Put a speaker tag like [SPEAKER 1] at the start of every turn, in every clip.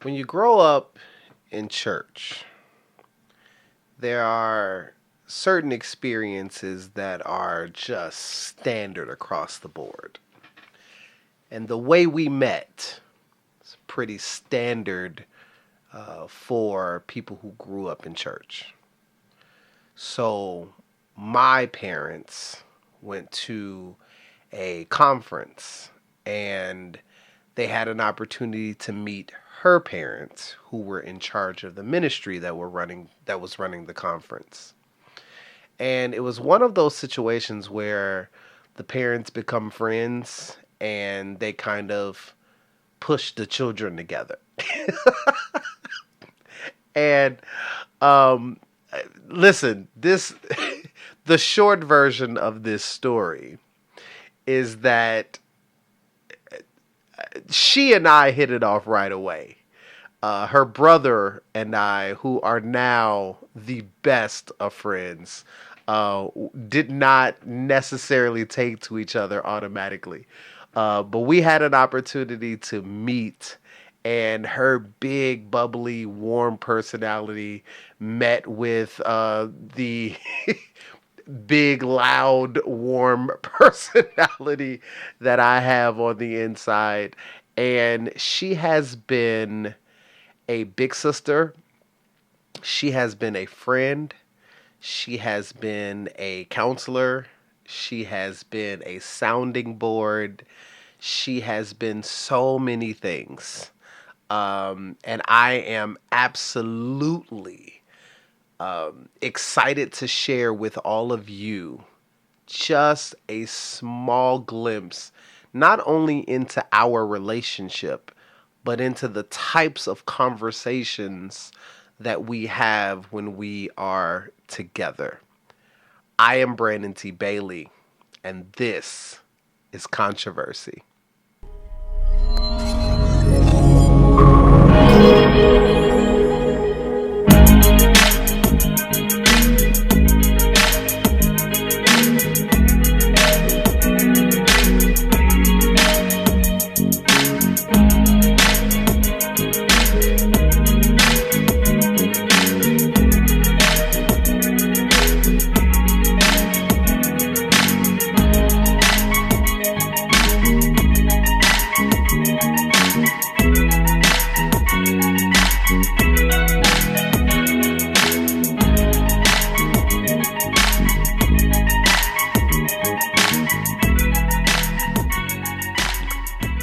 [SPEAKER 1] When you grow up in church, there are certain experiences that are just standard across the board. And the way we met is pretty standard for people who grew up in church. So my parents went to a conference and they had an opportunity to meet her parents who were in charge of the ministry that was running the conference. And it was one of those situations where the parents become friends and they kind of push the children together. And um, listen, this the short version of this story is that she and I hit it off right away. Her brother and I, who are now the best of friends, did not necessarily take to each other automatically. But we had an opportunity to meet, and her big, bubbly, warm personality met with the big, loud, warm personality that I have on the inside. And she has been a big sister. She has been a friend. She has been a counselor. She has been a sounding board. She has been so many things. And I am absolutely excited to share with all of you just a small glimpse, not only into our relationship, but into the types of conversations that we have when we are together. I am Brandon T. Bailey, and this is Controversy.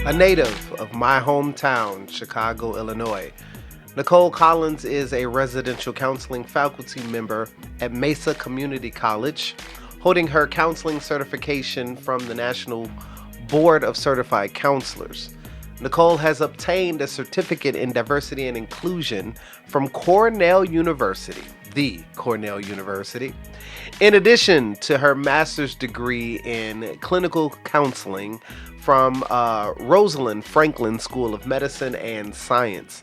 [SPEAKER 1] A native of my hometown, Chicago, Illinois, Nicole Collins is a residential counseling faculty member at Mesa Community College, holding her counseling certification from the National Board of Certified Counselors. Nicole has obtained a certificate in diversity and inclusion from Cornell University, the Cornell University, in addition to her master's degree in clinical counseling from Rosalind Franklin School of Medicine and Science,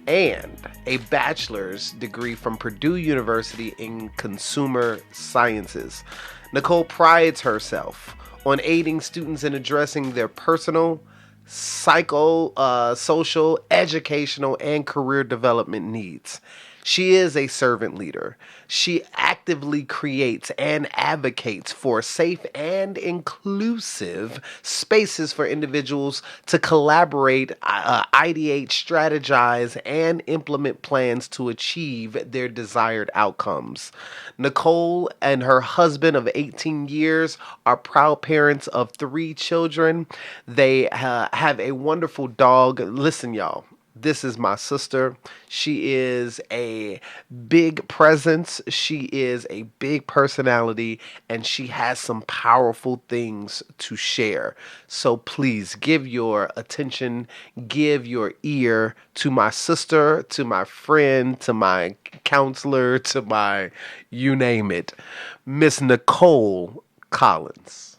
[SPEAKER 1] and a bachelor's degree from Purdue University in consumer sciences. Nicole prides herself on aiding students in addressing their personal, social, educational, and career development needs. She is a servant leader. She actively creates and advocates for safe and inclusive spaces for individuals to collaborate, ideate, strategize, and implement plans to achieve their desired outcomes. Nicole and her husband of 18 years are proud parents of 3 children. They have a wonderful dog. Listen, y'all. This is my sister. She is a big presence. She is a big personality, and she has some powerful things to share. So please give your attention, give your ear to my sister, to my friend, to my counselor, to my you name it, Miss Nicole Collins.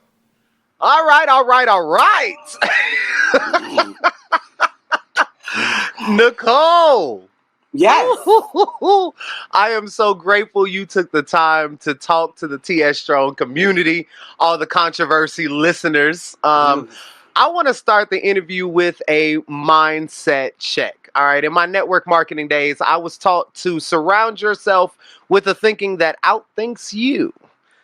[SPEAKER 1] All right. Nicole.
[SPEAKER 2] Yes.
[SPEAKER 1] I am so grateful you took the time to talk to the TS Strong community, all the controversy listeners. I want to start the interview with a mindset check. All right. In my network marketing days, I was taught to surround yourself with a thinking that outthinks you.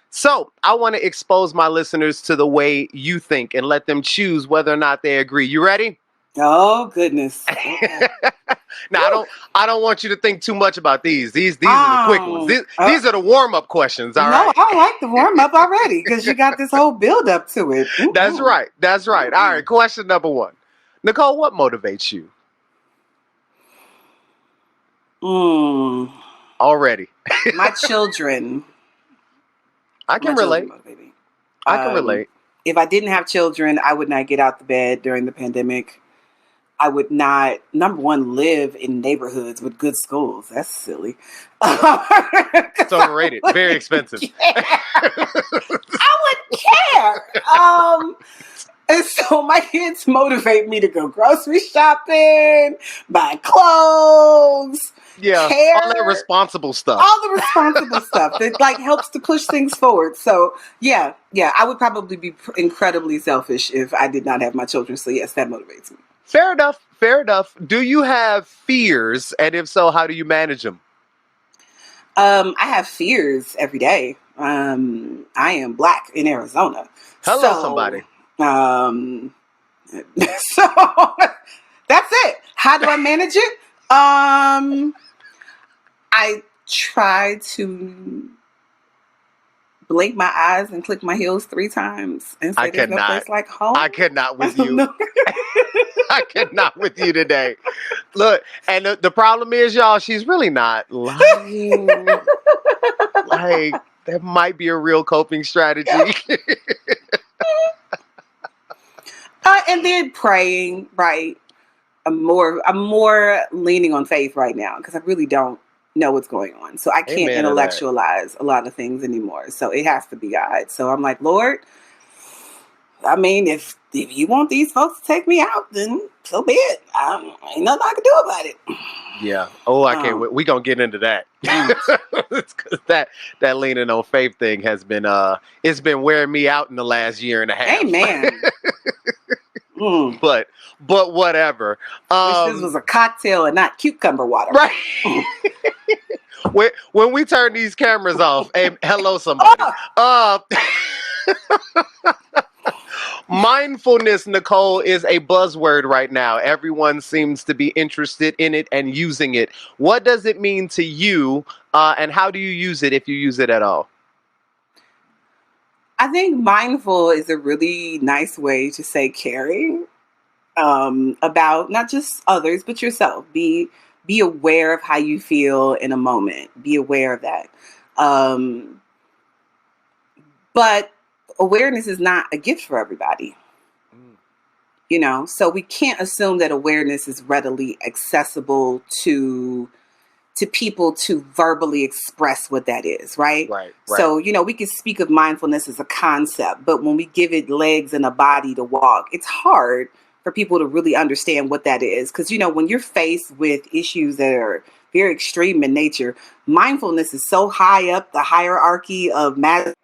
[SPEAKER 1] So I want to expose my listeners to the way you think and let them choose whether or not they agree. You ready?
[SPEAKER 2] Oh goodness. Okay.
[SPEAKER 1] Now I don't want you to think too much about these. These are the quick ones. These are the warm up questions. All
[SPEAKER 2] no,
[SPEAKER 1] right.
[SPEAKER 2] I like the warm up already because you got this whole build up to it. Mm-hmm.
[SPEAKER 1] That's right. That's right. All right. Question number 1. Nicole, what motivates you? Already.
[SPEAKER 2] My children.
[SPEAKER 1] I can relate.
[SPEAKER 2] Motivate me.
[SPEAKER 1] I can relate.
[SPEAKER 2] If I didn't have children, I would not get out the bed during the pandemic. I would not, number one, live in neighborhoods with good schools. That's silly.
[SPEAKER 1] It's overrated. Very expensive.
[SPEAKER 2] I wouldn't care. And so my kids motivate me to go grocery shopping, buy clothes.
[SPEAKER 1] Yeah,
[SPEAKER 2] care,
[SPEAKER 1] all that responsible stuff.
[SPEAKER 2] All the responsible stuff that like helps to push things forward. So yeah, I would probably be incredibly selfish if I did not have my children. So yes, that motivates me.
[SPEAKER 1] Fair enough. Fair enough. Do you have fears? And if so, how do you manage them?
[SPEAKER 2] I have fears every day. I am Black in Arizona.
[SPEAKER 1] Hello, somebody.
[SPEAKER 2] So that's it. How do I manage it? I try to blink my eyes and click my heels 3 times and say there's no place like home.
[SPEAKER 1] I cannot with you. I cannot with you today. Look, and the problem is, y'all, she's really not lying. Like, that might be a real coping strategy.
[SPEAKER 2] And then praying, right? I'm more leaning on faith right now because I really don't know what's going on. So I can't intellectualize a lot of things anymore. So it has to be God. So I'm like, Lord, I mean, if you want these folks to take me out, then so be it. Ain't nothing I can do about it.
[SPEAKER 1] Yeah. Oh, I can't wait. We're going to get into that. that leaning on faith thing has been, it's been wearing me out in the last year and a half.
[SPEAKER 2] Amen.
[SPEAKER 1] But whatever.
[SPEAKER 2] Wish this was a cocktail and not cucumber water.
[SPEAKER 1] Right. when we turn these cameras off, hey, hello, somebody. Mindfulness, Nicole, is a buzzword right now. Everyone seems to be interested in it and using it. What does it mean to you, and how do you use it if you use it at all?
[SPEAKER 2] I think mindful is a really nice way to say caring about not just others, but yourself. Be aware of how you feel in a moment. Be aware of that. But awareness is not a gift for everybody. You know, so we can't assume that awareness is readily accessible to people to verbally express what that is, right?
[SPEAKER 1] Right.
[SPEAKER 2] So, you know, we can speak of mindfulness as a concept, but when we give it legs and a body to walk, it's hard for people to really understand what that is. Because, you know, when you're faced with issues that are very extreme in nature, mindfulness is so high up the hierarchy of matters.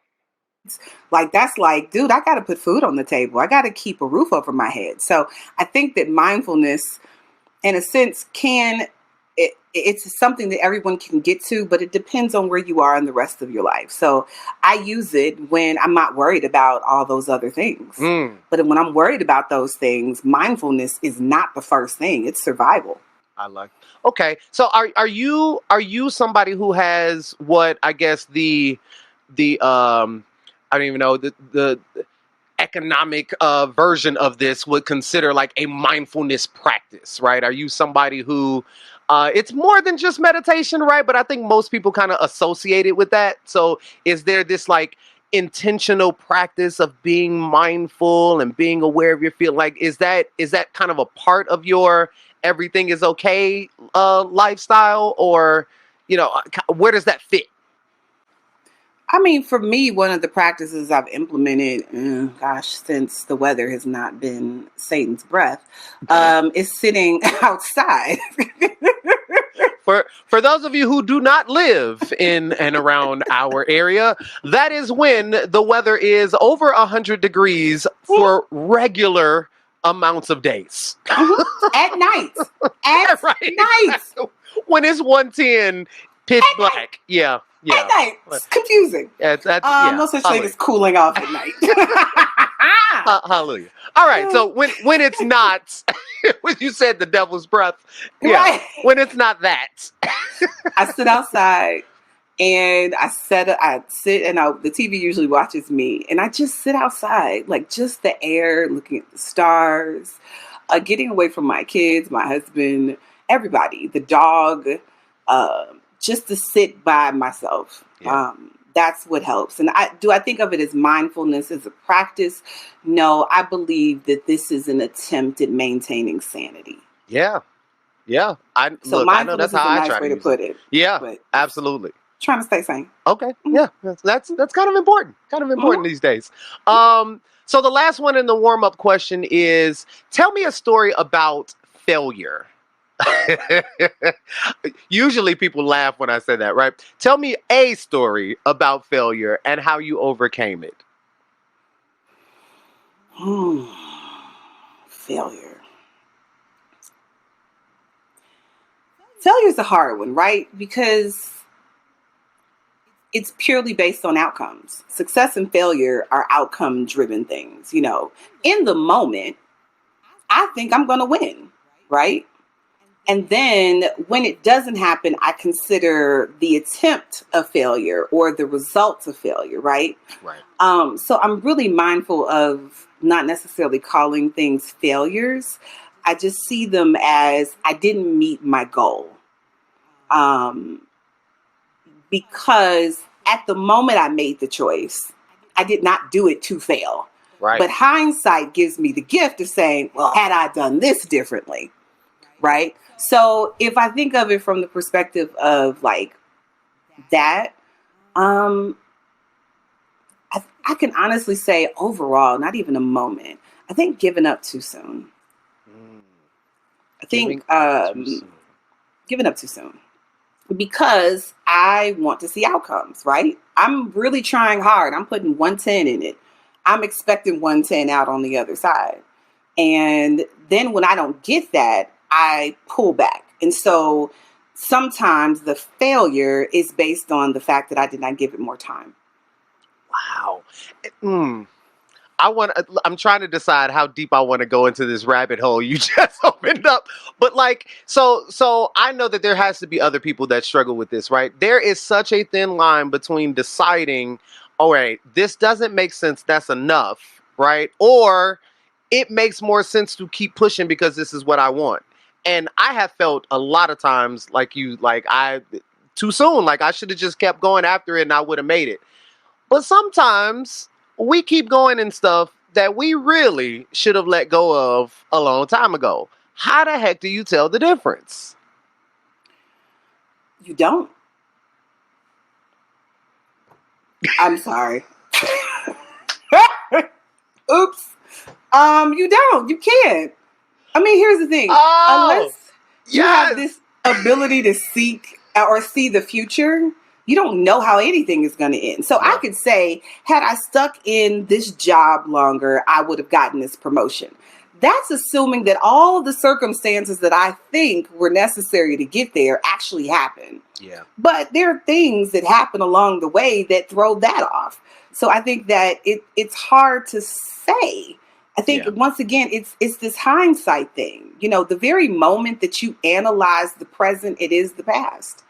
[SPEAKER 2] Like, that's like, dude, I got to put food on the table. I got to keep a roof over my head. So I think that mindfulness, in a sense, it's something that everyone can get to, but it depends on where you are in the rest of your life. So I use it when I'm not worried about all those other things. But when I'm worried about those things, mindfulness is not the first thing. It's survival.
[SPEAKER 1] I like. Okay. So are you somebody who has what I guess the I don't even know the economic version of this would consider like a mindfulness practice, right? Are you somebody who it's more than just meditation, right? But I think most people kind of associate it with that. So is there this like intentional practice of being mindful and being aware of your feel? Like, is that kind of a part of your everything is okay lifestyle, or, you know, where does that fit?
[SPEAKER 2] I mean, for me, one of the practices I've implemented, since the weather has not been Satan's breath, is sitting outside.
[SPEAKER 1] For those of you who do not live in and around our area, that is when the weather is over 100 degrees for regular amounts of days.
[SPEAKER 2] At night. At night.
[SPEAKER 1] When it's 110 pitch black. Yeah.
[SPEAKER 2] At night. It's confusing.
[SPEAKER 1] That's
[SPEAKER 2] no such thing as cooling off at night.
[SPEAKER 1] Hallelujah. All right. So when it's not, when you said the devil's breath,
[SPEAKER 2] right.
[SPEAKER 1] When it's not that.
[SPEAKER 2] I sit outside and I sit and the TV usually watches me, and I just sit outside, like just the air, looking at the stars, getting away from my kids, my husband, everybody, the dog, just to sit by myself.
[SPEAKER 1] Yeah.
[SPEAKER 2] That's what helps. And I think of it as mindfulness as a practice? No, I believe that this is an attempt at maintaining sanity.
[SPEAKER 1] Yeah. Yeah.
[SPEAKER 2] Mindfulness
[SPEAKER 1] I know that's how
[SPEAKER 2] is a
[SPEAKER 1] I
[SPEAKER 2] nice
[SPEAKER 1] try
[SPEAKER 2] way
[SPEAKER 1] to
[SPEAKER 2] to put it.
[SPEAKER 1] Yeah, absolutely.
[SPEAKER 2] Trying to stay sane.
[SPEAKER 1] Okay. Yeah. That's kind of important. These days. So the last one in the warm-up question is, tell me a story about failure. Usually people laugh when I say that, right? Tell me a story about failure and how you overcame it.
[SPEAKER 2] Failure. Failure is a hard one, right? Because it's purely based on outcomes. Success and failure are outcome-driven things. In the moment, I think I'm going to win, right? And then when it doesn't happen, I consider the attempt a failure or the results of failure, right?
[SPEAKER 1] Right.
[SPEAKER 2] So I'm really mindful of not necessarily calling things failures. I just see them as I didn't meet my goal. Because at the moment I made the choice, I did not do it to fail.
[SPEAKER 1] Right.
[SPEAKER 2] But hindsight gives me the gift of saying, well, had I done this differently, right? So if I think of it from the perspective of like that, I can honestly say overall, not even a moment, I think giving up too soon. I think giving up too soon. Because I want to see outcomes, right? I'm really trying hard. I'm putting 110 in it. I'm expecting 110 out on the other side. And then when I don't get that, I pull back. And so sometimes the failure is based on the fact that I did not give it more time.
[SPEAKER 1] Wow. I'm trying to decide how deep I want to go into this rabbit hole you just opened up. But so I know that there has to be other people that struggle with this, right? There is such a thin line between deciding, all right, this doesn't make sense, that's enough, right? Or it makes more sense to keep pushing because this is what I want. And I have felt a lot of times too soon, like I should have just kept going after it and I would have made it. But sometimes we keep going in stuff that we really should have let go of a long time ago. How the heck do you tell the difference?
[SPEAKER 2] You don't. I'm sorry. Oops. You don't. You can't. I mean, here's the thing. Unless you have this ability to seek or see the future, you don't know how anything is going to end. So I could say, had I stuck in this job longer, I would have gotten this promotion. That's assuming that all of the circumstances that I think were necessary to get there actually happened.
[SPEAKER 1] Yeah. But
[SPEAKER 2] there are things that happen along the way that throw that off. So I think that it's hard to say. I think, once again, it's this hindsight thing. The very moment that you analyze the present, it is the past.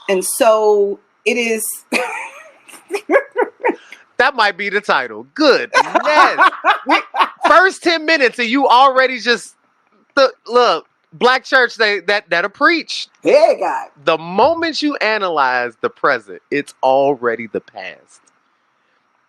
[SPEAKER 2] And so it is.
[SPEAKER 1] That might be the title. Good. Yes. First 10 minutes and you already just look. Black church, that'll preach.
[SPEAKER 2] Hey, God.
[SPEAKER 1] The moment you analyze the present, it's already the past.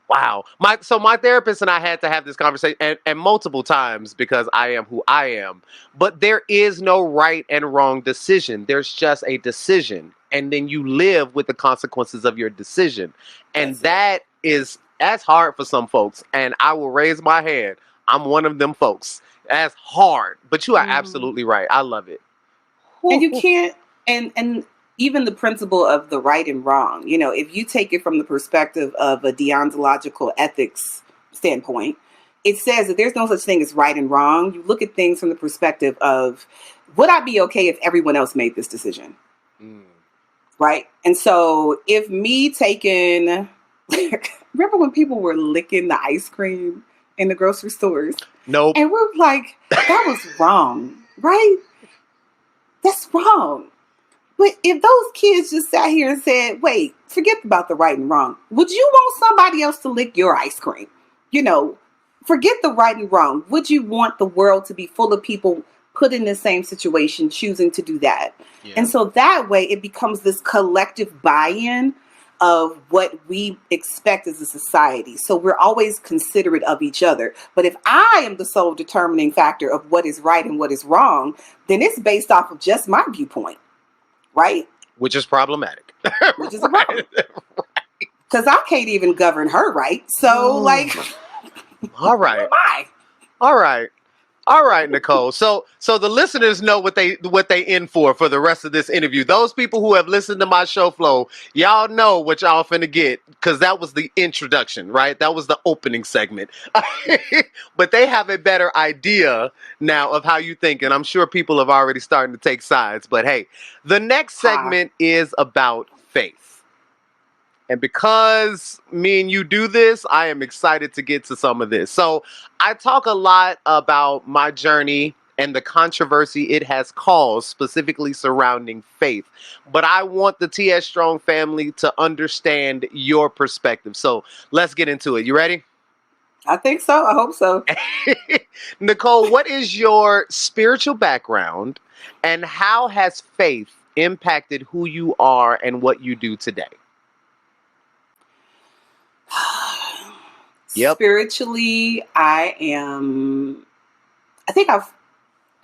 [SPEAKER 1] Wow. My therapist and I had to have this conversation and multiple times because I am who I am. But there is no right and wrong decision. There's just a decision. And then you live with the consequences of your decision. And that's hard for some folks. And I will raise my hand. I'm one of them folks. That's hard. But you are absolutely right. I love it.
[SPEAKER 2] And you can't, and even the principle of the right and wrong, if you take it from the perspective of a deontological ethics standpoint, it says that there's no such thing as right and wrong. You look at things from the perspective of, would I be okay if everyone else made this decision? Right? And so if me taking, remember when people were licking the ice cream in the grocery stores?
[SPEAKER 1] Nope.
[SPEAKER 2] And we're like, that was wrong, right? That's wrong. But if those kids just sat here and said, wait, forget about the right and wrong. Would you want somebody else to lick your ice cream? You know, forget the right and wrong. Would you want the world to be full of people put in the same situation, choosing to do that? Yeah. And so that way it becomes this collective buy-in of what we expect as a society. So we're always considerate of each other. But if I am the sole determining factor of what is right and what is wrong, then it's based off of just my viewpoint. Right?
[SPEAKER 1] Which is problematic.
[SPEAKER 2] Which is a problem. Because I can't even govern her right. So,
[SPEAKER 1] all right.
[SPEAKER 2] Who am I?
[SPEAKER 1] All right. All right, Nicole. So the listeners know what they in for the rest of this interview. Those people who have listened to my show flow, y'all know what y'all finna get, because that was the introduction, right? That was the opening segment. But they have a better idea now of how you think, and I'm sure people have already started to take sides. But hey, the next segment is about faith. And because me and you do this, I am excited to get to some of this. So I talk a lot about my journey and the controversy it has caused, specifically surrounding faith. But I want the TS Strong family to understand your perspective. So let's get into it. You ready?
[SPEAKER 2] I think so. I hope so.
[SPEAKER 1] Nicole, what is your spiritual background, and how has faith impacted who you are and what you do today?
[SPEAKER 2] Yep. Spiritually, I think I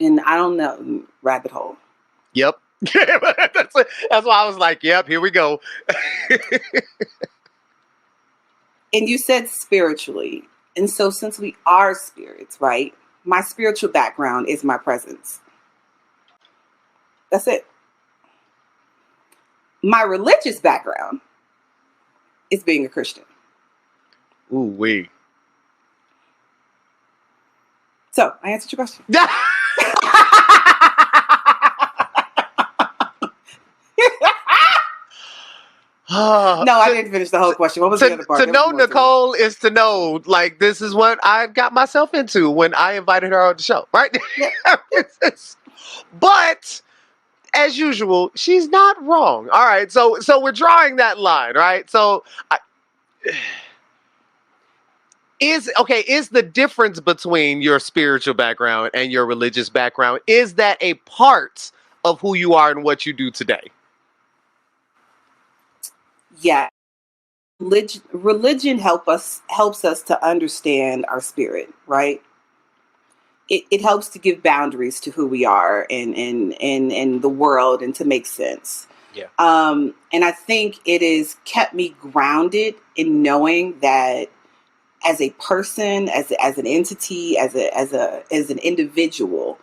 [SPEAKER 2] don't know, rabbit hole.
[SPEAKER 1] Yep. That's why I was like, yep, here we go.
[SPEAKER 2] And you said spiritually. And so since we are spirits, right? My spiritual background is my presence. That's it. My religious background is being a Christian.
[SPEAKER 1] Ooh, wee.
[SPEAKER 2] So, I answered your question.
[SPEAKER 1] No,
[SPEAKER 2] I didn't finish the whole question. What was the other part?
[SPEAKER 1] To know Nicole is to know, like, this is what I got myself into when I invited her on the show, right? But as usual, she's not wrong. All right, so we're drawing that line, right? So is the difference between your spiritual background and your religious background, is that a part of who you are and what you do today?
[SPEAKER 2] Yeah. Religion helps us to understand our spirit, right? It helps to give boundaries to who we are and the world, and to make sense.
[SPEAKER 1] Yeah.
[SPEAKER 2] And I think it has kept me grounded in knowing that as a person, as an entity, as an individual,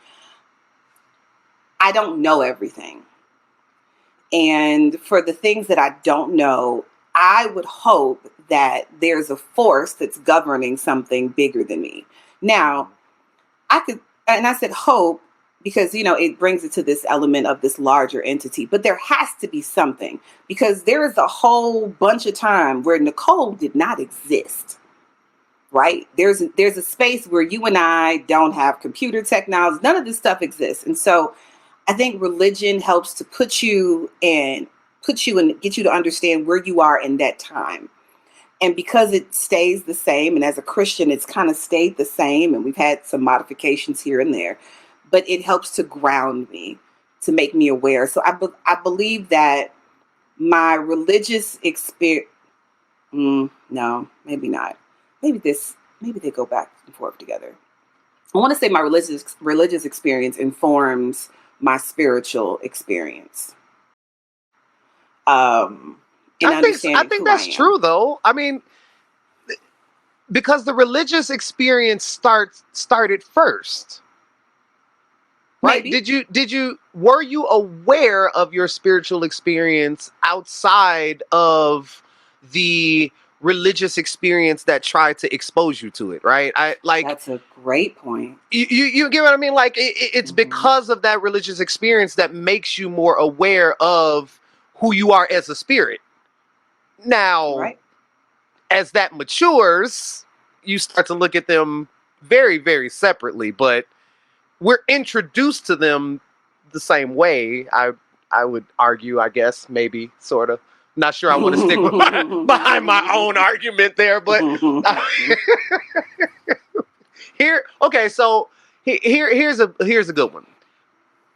[SPEAKER 2] I don't know everything. And for the things that I don't know, I would hope that there's a force that's governing something bigger than me. Now, I said hope because, it brings it to this element of this larger entity, but there has to be something, because there is a whole bunch of time where Nicole did not exist. Right? There's a space where you and I don't have computer technology. None of this stuff exists. And so I think religion helps to put you and get you to understand where you are in that time. And because it stays the same, and as a Christian, it's kind of stayed the same, and we've had some modifications here and there, but it helps to ground me, to make me aware. So I believe that my religious experience, no, maybe not. Maybe they go back and forth together. I want to say my religious experience informs my spiritual experience.
[SPEAKER 1] I think that's true, though. I mean, because the religious experience started first, right? Maybe. Were you aware of your spiritual experience outside of the religious experience that tried to expose you to it, right?
[SPEAKER 2] That's a great point.
[SPEAKER 1] You get what I mean? Like it's because of that religious experience that makes you more aware of who you are as a spirit. Now,
[SPEAKER 2] Right.
[SPEAKER 1] as that matures, you start to look at them very, very separately, but we're introduced to them the same way. I would argue, I guess, maybe, sort of. Not sure I want to stick with behind my own argument there, but here, okay, so here's a good one.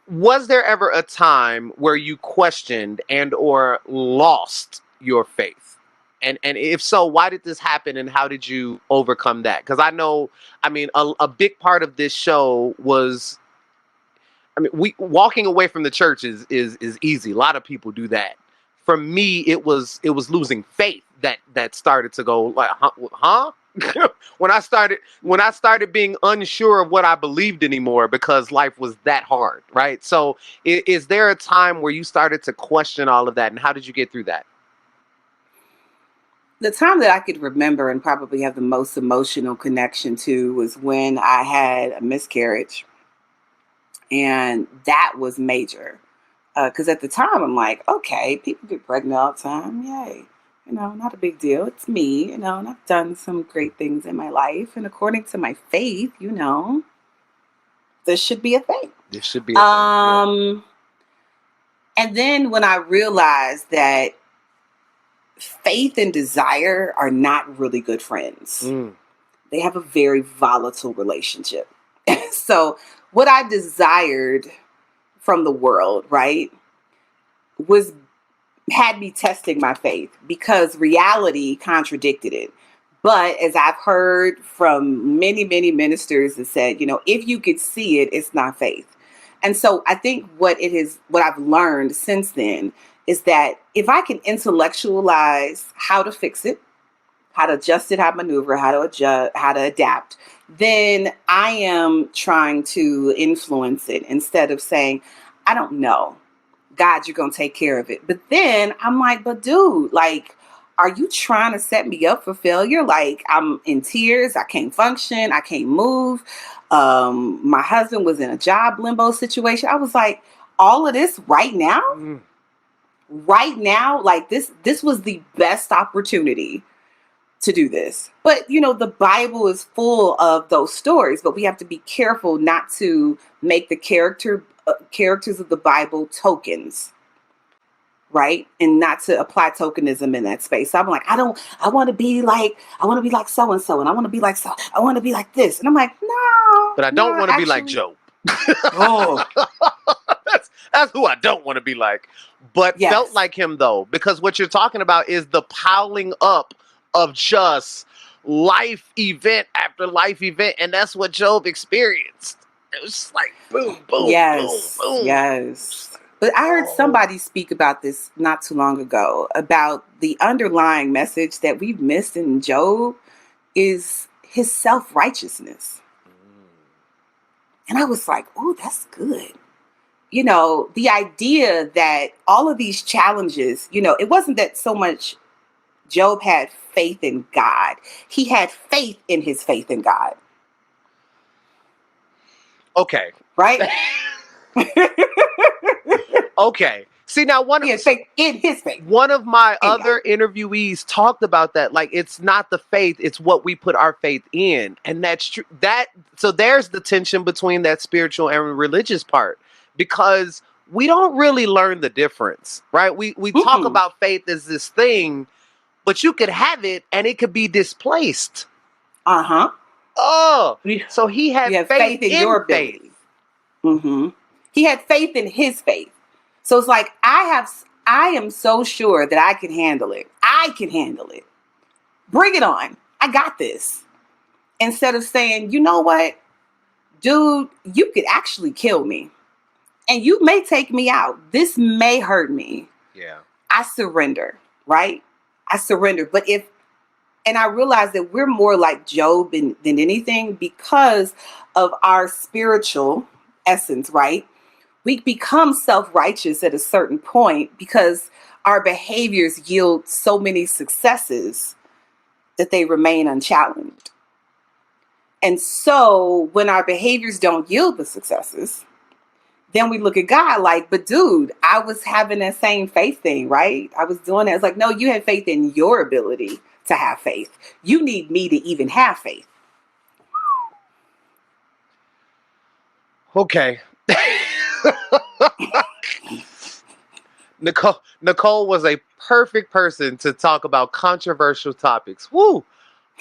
[SPEAKER 1] Was there ever a time where you questioned and or lost your faith? And if so, why did this happen and how did you overcome that? Because I mean, a big part of this show was, I mean, we walking away from the church is easy. A lot of people do that. For me, it was losing faith that started to go like, huh? when I started being unsure of what I believed anymore because life was that hard, right? So, is there a time where you started to question all of that, and how did you get through that?
[SPEAKER 2] The time that I could remember and probably have the most emotional connection to was when I had a miscarriage. And that was major. Because at the time, I'm like, okay, people get pregnant all the time. Yay. Not a big deal. It's me, and I've done some great things in my life. And according to my faith, this should be a thing.
[SPEAKER 1] This should be a thing. Yeah.
[SPEAKER 2] And then when I realized that faith and desire are not really good friends, they have a very volatile relationship. So what I desired from the world, right, had me testing my faith because reality contradicted it. But as I've heard from many, many ministers that said, if you could see it, it's not faith. And so I think what I've learned since then is that if I can intellectualize how to fix it, how to adjust it, how to maneuver, how to adjust, how to adapt, then I am trying to influence it instead of saying, I don't know. God, you're going to take care of it. But then I'm like, but dude, like, are you trying to set me up for failure? Like, I'm in tears. I can't function. I can't move. My husband was in a job limbo situation. I was like, all of this right now? Right now? Like, this was the best opportunity to do this. But, the Bible is full of those stories, but we have to be careful not to make the characters of the Bible tokens, right? And not to apply tokenism in that space. So I'm like, I want to be like so-and-so, and I want to be like, so I want to be like this. And I'm like, no.
[SPEAKER 1] But I don't want to be like Job.
[SPEAKER 2] Oh.
[SPEAKER 1] That's who I don't want to be like. But yes. Felt like him though, because what you're talking about is the piling up of just life event after life event. And that's what Job experienced. It was just like boom, boom,
[SPEAKER 2] yes,
[SPEAKER 1] boom, boom.
[SPEAKER 2] Yes. But I heard somebody speak about this not too long ago, about the underlying message that we've missed in Job is his self-righteousness. And I was like, oh, that's good. The idea that all of these challenges, it wasn't that so much Job had faith in God. He had faith in his faith in God.
[SPEAKER 1] Okay.
[SPEAKER 2] Right?
[SPEAKER 1] Okay. See, now
[SPEAKER 2] he had faith in his faith.
[SPEAKER 1] One of my other interviewees talked about that. Like, it's not the faith, it's what we put our faith in. And that's true. So there's the tension between that spiritual and religious part, because we don't really learn the difference, right? We talk about faith as this thing, but you could have it and it could be displaced.
[SPEAKER 2] Uh-huh.
[SPEAKER 1] Oh, so he had faith in your faith.
[SPEAKER 2] Mm-hmm. He had faith in his faith. So it's like, I am so sure that I can handle it. I can handle it. Bring it on. I got this. Instead of saying, you know what, dude, you could actually kill me. And you may take me out. This may hurt me.
[SPEAKER 1] Yeah.
[SPEAKER 2] I surrender, right? I surrender. And I realize that we're more like Job than anything because of our spiritual essence, right? We become self-righteous at a certain point because our behaviors yield so many successes that they remain unchallenged. And so when our behaviors don't yield the successes, then we look at God like, but dude, I was having that same faith thing, right? I was doing that. It's like, no, you had faith in your ability to have faith. You need me to even have faith.
[SPEAKER 1] Okay. Nicole was a perfect person to talk about controversial topics. Woo.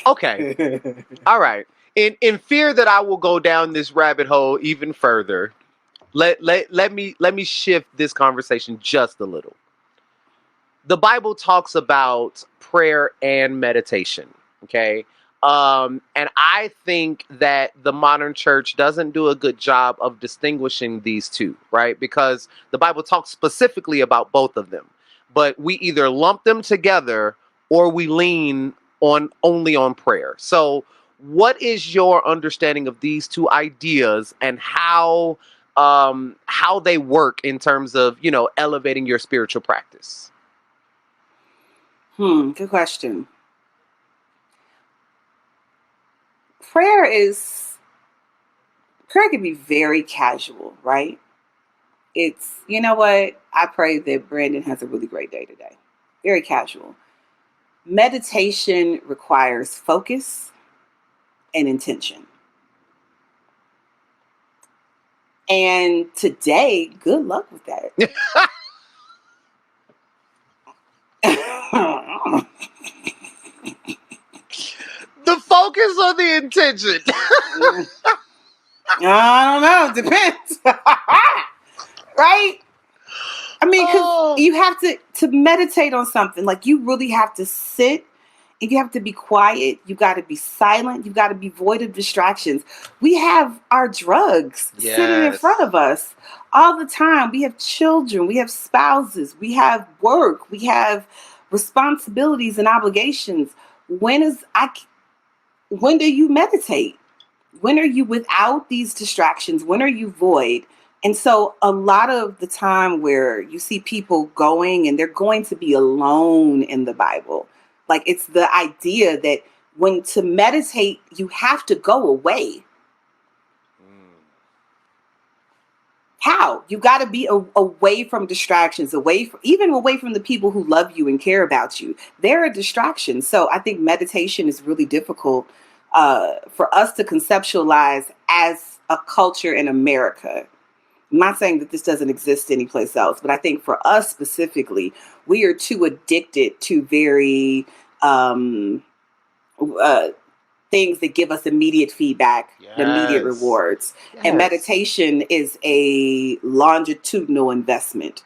[SPEAKER 1] Okay. All right. In fear that I will go down this rabbit hole even further, let me shift this conversation just a little. The Bible talks about prayer and meditation. Okay. And I think that the modern church doesn't do a good job of distinguishing these two, right? Because the Bible talks specifically about both of them, but we either lump them together or we lean on only on prayer. So, what is your understanding of these two ideas and how they work in terms of elevating your spiritual practice?
[SPEAKER 2] Good question. Prayer can be very casual, right? It's, you know what? I pray that Brandon has a really great day today. Very casual. Meditation requires focus and intention. And today, good luck with that.
[SPEAKER 1] The focus or the intention?
[SPEAKER 2] I don't know. Depends. Right? I mean, because you have to meditate on something. Like, you really have to sit and you have to be quiet. You got to be silent. You got to be void of distractions. We have our drugs sitting in front of us all the time. We have children. We have spouses. We have work. We have responsibilities and obligations. When do you meditate? When are you without these distractions? When are you void? And so a lot of the time where you see people going and they're going to be alone in the Bible, like, it's the idea that when to meditate, you have to go away. How? You got to be away from distractions, even away from the people who love you and care about you. They're a distraction. So I think meditation is really difficult for us to conceptualize as a culture in America. I'm not saying that this doesn't exist anyplace else, but I think for us specifically, we are too addicted to very things that give us immediate feedback, immediate rewards. Yes. And meditation is a longitudinal investment.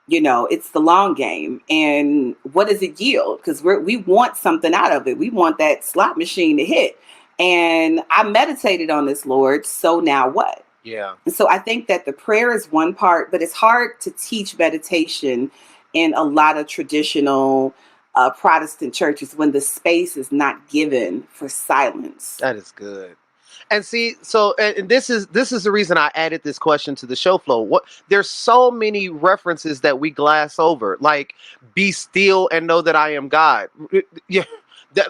[SPEAKER 2] It's the long game. And what does it yield? Because we want something out of it. We want that slot machine to hit. And I meditated on this, Lord. So now what?
[SPEAKER 1] Yeah.
[SPEAKER 2] And so I think that the prayer is one part, but it's hard to teach meditation in a lot of traditional Protestant churches when the space is not given for silence.
[SPEAKER 1] That is good. And see, so and this is the reason I added this question to the show flow. There's so many references that we glass over, like be still and know that I am God. Yeah.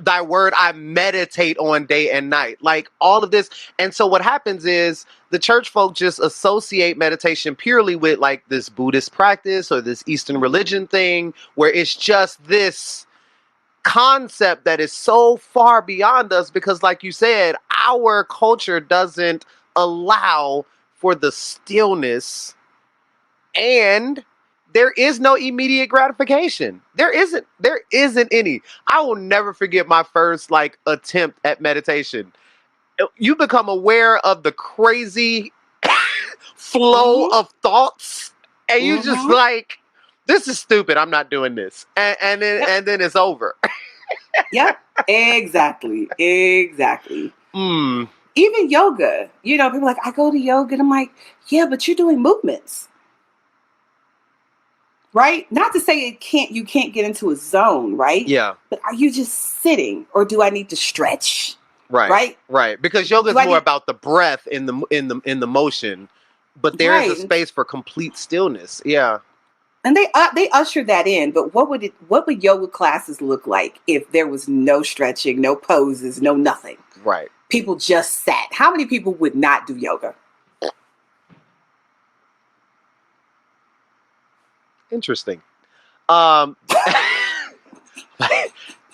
[SPEAKER 1] Thy word I meditate on day and night, like all of this. And so what happens is the church folk just associate meditation purely with like this Buddhist practice or this Eastern religion thing, where it's just this concept that is so far beyond us because, like you said, our culture doesn't allow for the stillness, and there is no immediate gratification. There isn't any. I will never forget my first attempt at meditation. You become aware of the crazy flow of thoughts, and you just like, this is stupid. I'm not doing this, and then it's over.
[SPEAKER 2] Yep, exactly. Even yoga. People are like, I go to yoga, and I'm like, yeah, but you're doing movements. Right? Not to say you can't get into a zone, right?
[SPEAKER 1] Yeah.
[SPEAKER 2] But are you just sitting, or do I need to stretch?
[SPEAKER 1] Right. Because yoga is more about the breath in the motion, but there is a space for complete stillness. Yeah.
[SPEAKER 2] And they ushered that in. But what would yoga classes look like if there was no stretching, no poses, no nothing?
[SPEAKER 1] Right.
[SPEAKER 2] People just sat. How many people would not do yoga?
[SPEAKER 1] Interesting.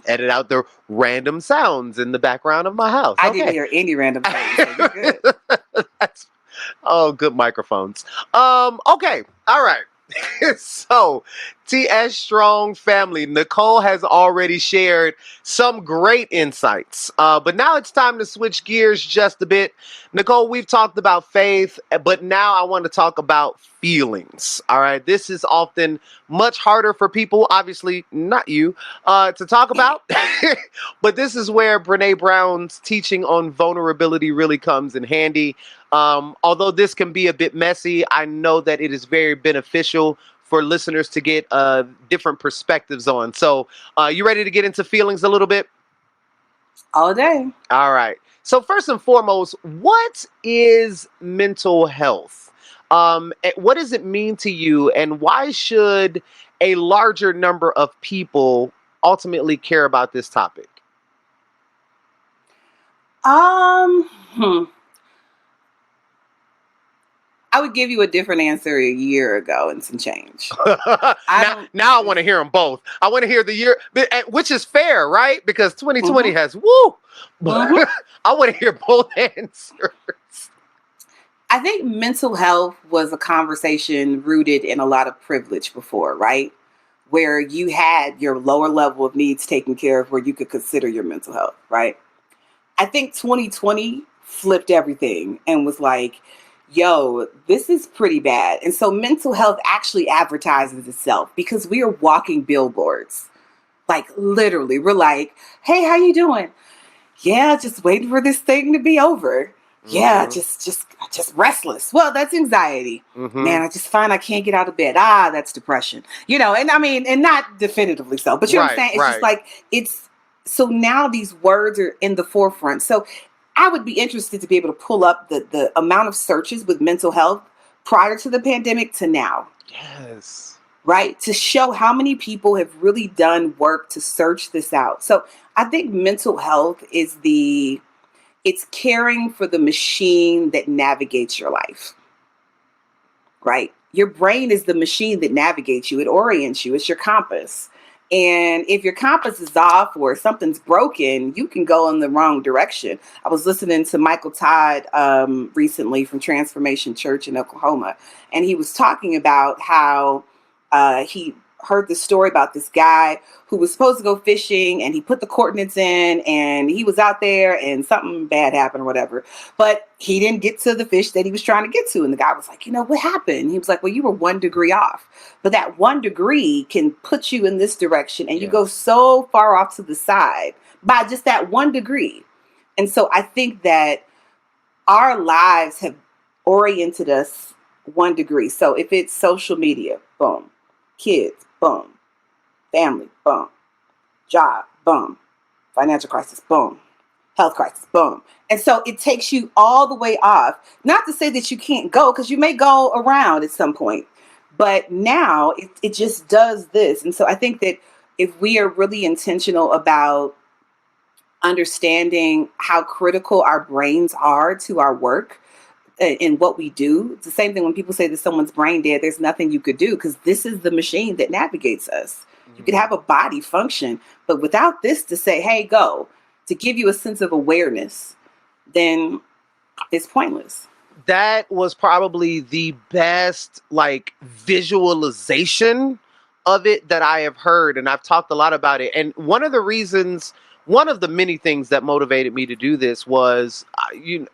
[SPEAKER 1] Edit out the random sounds in the background of my house.
[SPEAKER 2] I
[SPEAKER 1] Okay.
[SPEAKER 2] didn't hear any random sounds, so you're good.
[SPEAKER 1] That's, good microphones. Okay. All right. So, TS Strong family, Nicole has already shared some great insights. But now it's time to switch gears just a bit. Nicole, we've talked about faith, but now I want to talk about feelings. All right. This is often much harder for people, obviously not you, to talk about. But this is where Brene Brown's teaching on vulnerability really comes in handy. Although this can be a bit messy, I know that it is very beneficial for listeners to get different perspectives on. So, you ready to get into feelings a little bit?
[SPEAKER 2] All day.
[SPEAKER 1] All right. So, first and foremost, what is mental health? What does it mean to you, and why should a larger number of people ultimately care about this topic?
[SPEAKER 2] Hmm. I would give you a different answer a year ago and some change.
[SPEAKER 1] Now I want to hear them both. I want to hear the year, which is fair, right? Because 2020 has woo. I want to hear both answers.
[SPEAKER 2] I think mental health was a conversation rooted in a lot of privilege before, right? Where you had your lower level of needs taken care of, where you could consider your mental health, right? I think 2020 flipped everything and was like, yo, this is pretty bad. And so mental health actually advertises itself because we are walking billboards. Like literally, we're like, hey, how you doing? Yeah, just waiting for this thing to be over. Yeah, just restless. Well, that's anxiety. Man, I just find I can't get out of bed. That's depression. And I mean, and not definitively so, but you know what I'm saying? It's just like, so now these words are in the forefront. So I would be interested to be able to pull up the amount of searches with mental health prior to the pandemic to now.
[SPEAKER 1] Yes.
[SPEAKER 2] Right? To show how many people have really done work to search this out. So I think mental health is it's caring for the machine that navigates your life. Right? Your brain is the machine that navigates you. It orients you. It's your compass. And if your compass is off or something's broken, you can go in the wrong direction. I was listening to Michael Todd recently from Transformation Church in Oklahoma, and he was talking about how he heard the story about this guy who was supposed to go fishing, and he put the coordinates in, and he was out there, and something bad happened or whatever. But he didn't get to the fish that he was trying to get to. And the guy was like, what happened? He was like, well, you were 1 degree off. But that 1 degree can put you in this direction, and you go so far off to the side by just that 1 degree. And so I think that our lives have oriented us 1 degree. So if it's social media, boom. Kids, boom. Family, boom. Job, boom. Financial crisis, boom. Health crisis, boom. And so it takes you all the way off. Not to say that you can't go, because you may go around at some point. But now it just does this. And so I think that if we are really intentional about understanding how critical our brains are to our work, in what we do. It's the same thing when people say that someone's brain dead, there's nothing you could do, because this is the machine that navigates us. You could have a body function, but without this to say, hey, go, to give you a sense of awareness, then it's pointless.
[SPEAKER 1] That was probably the best visualization of it that I have heard, and I've talked a lot about it. And one of the many things that motivated me to do this was,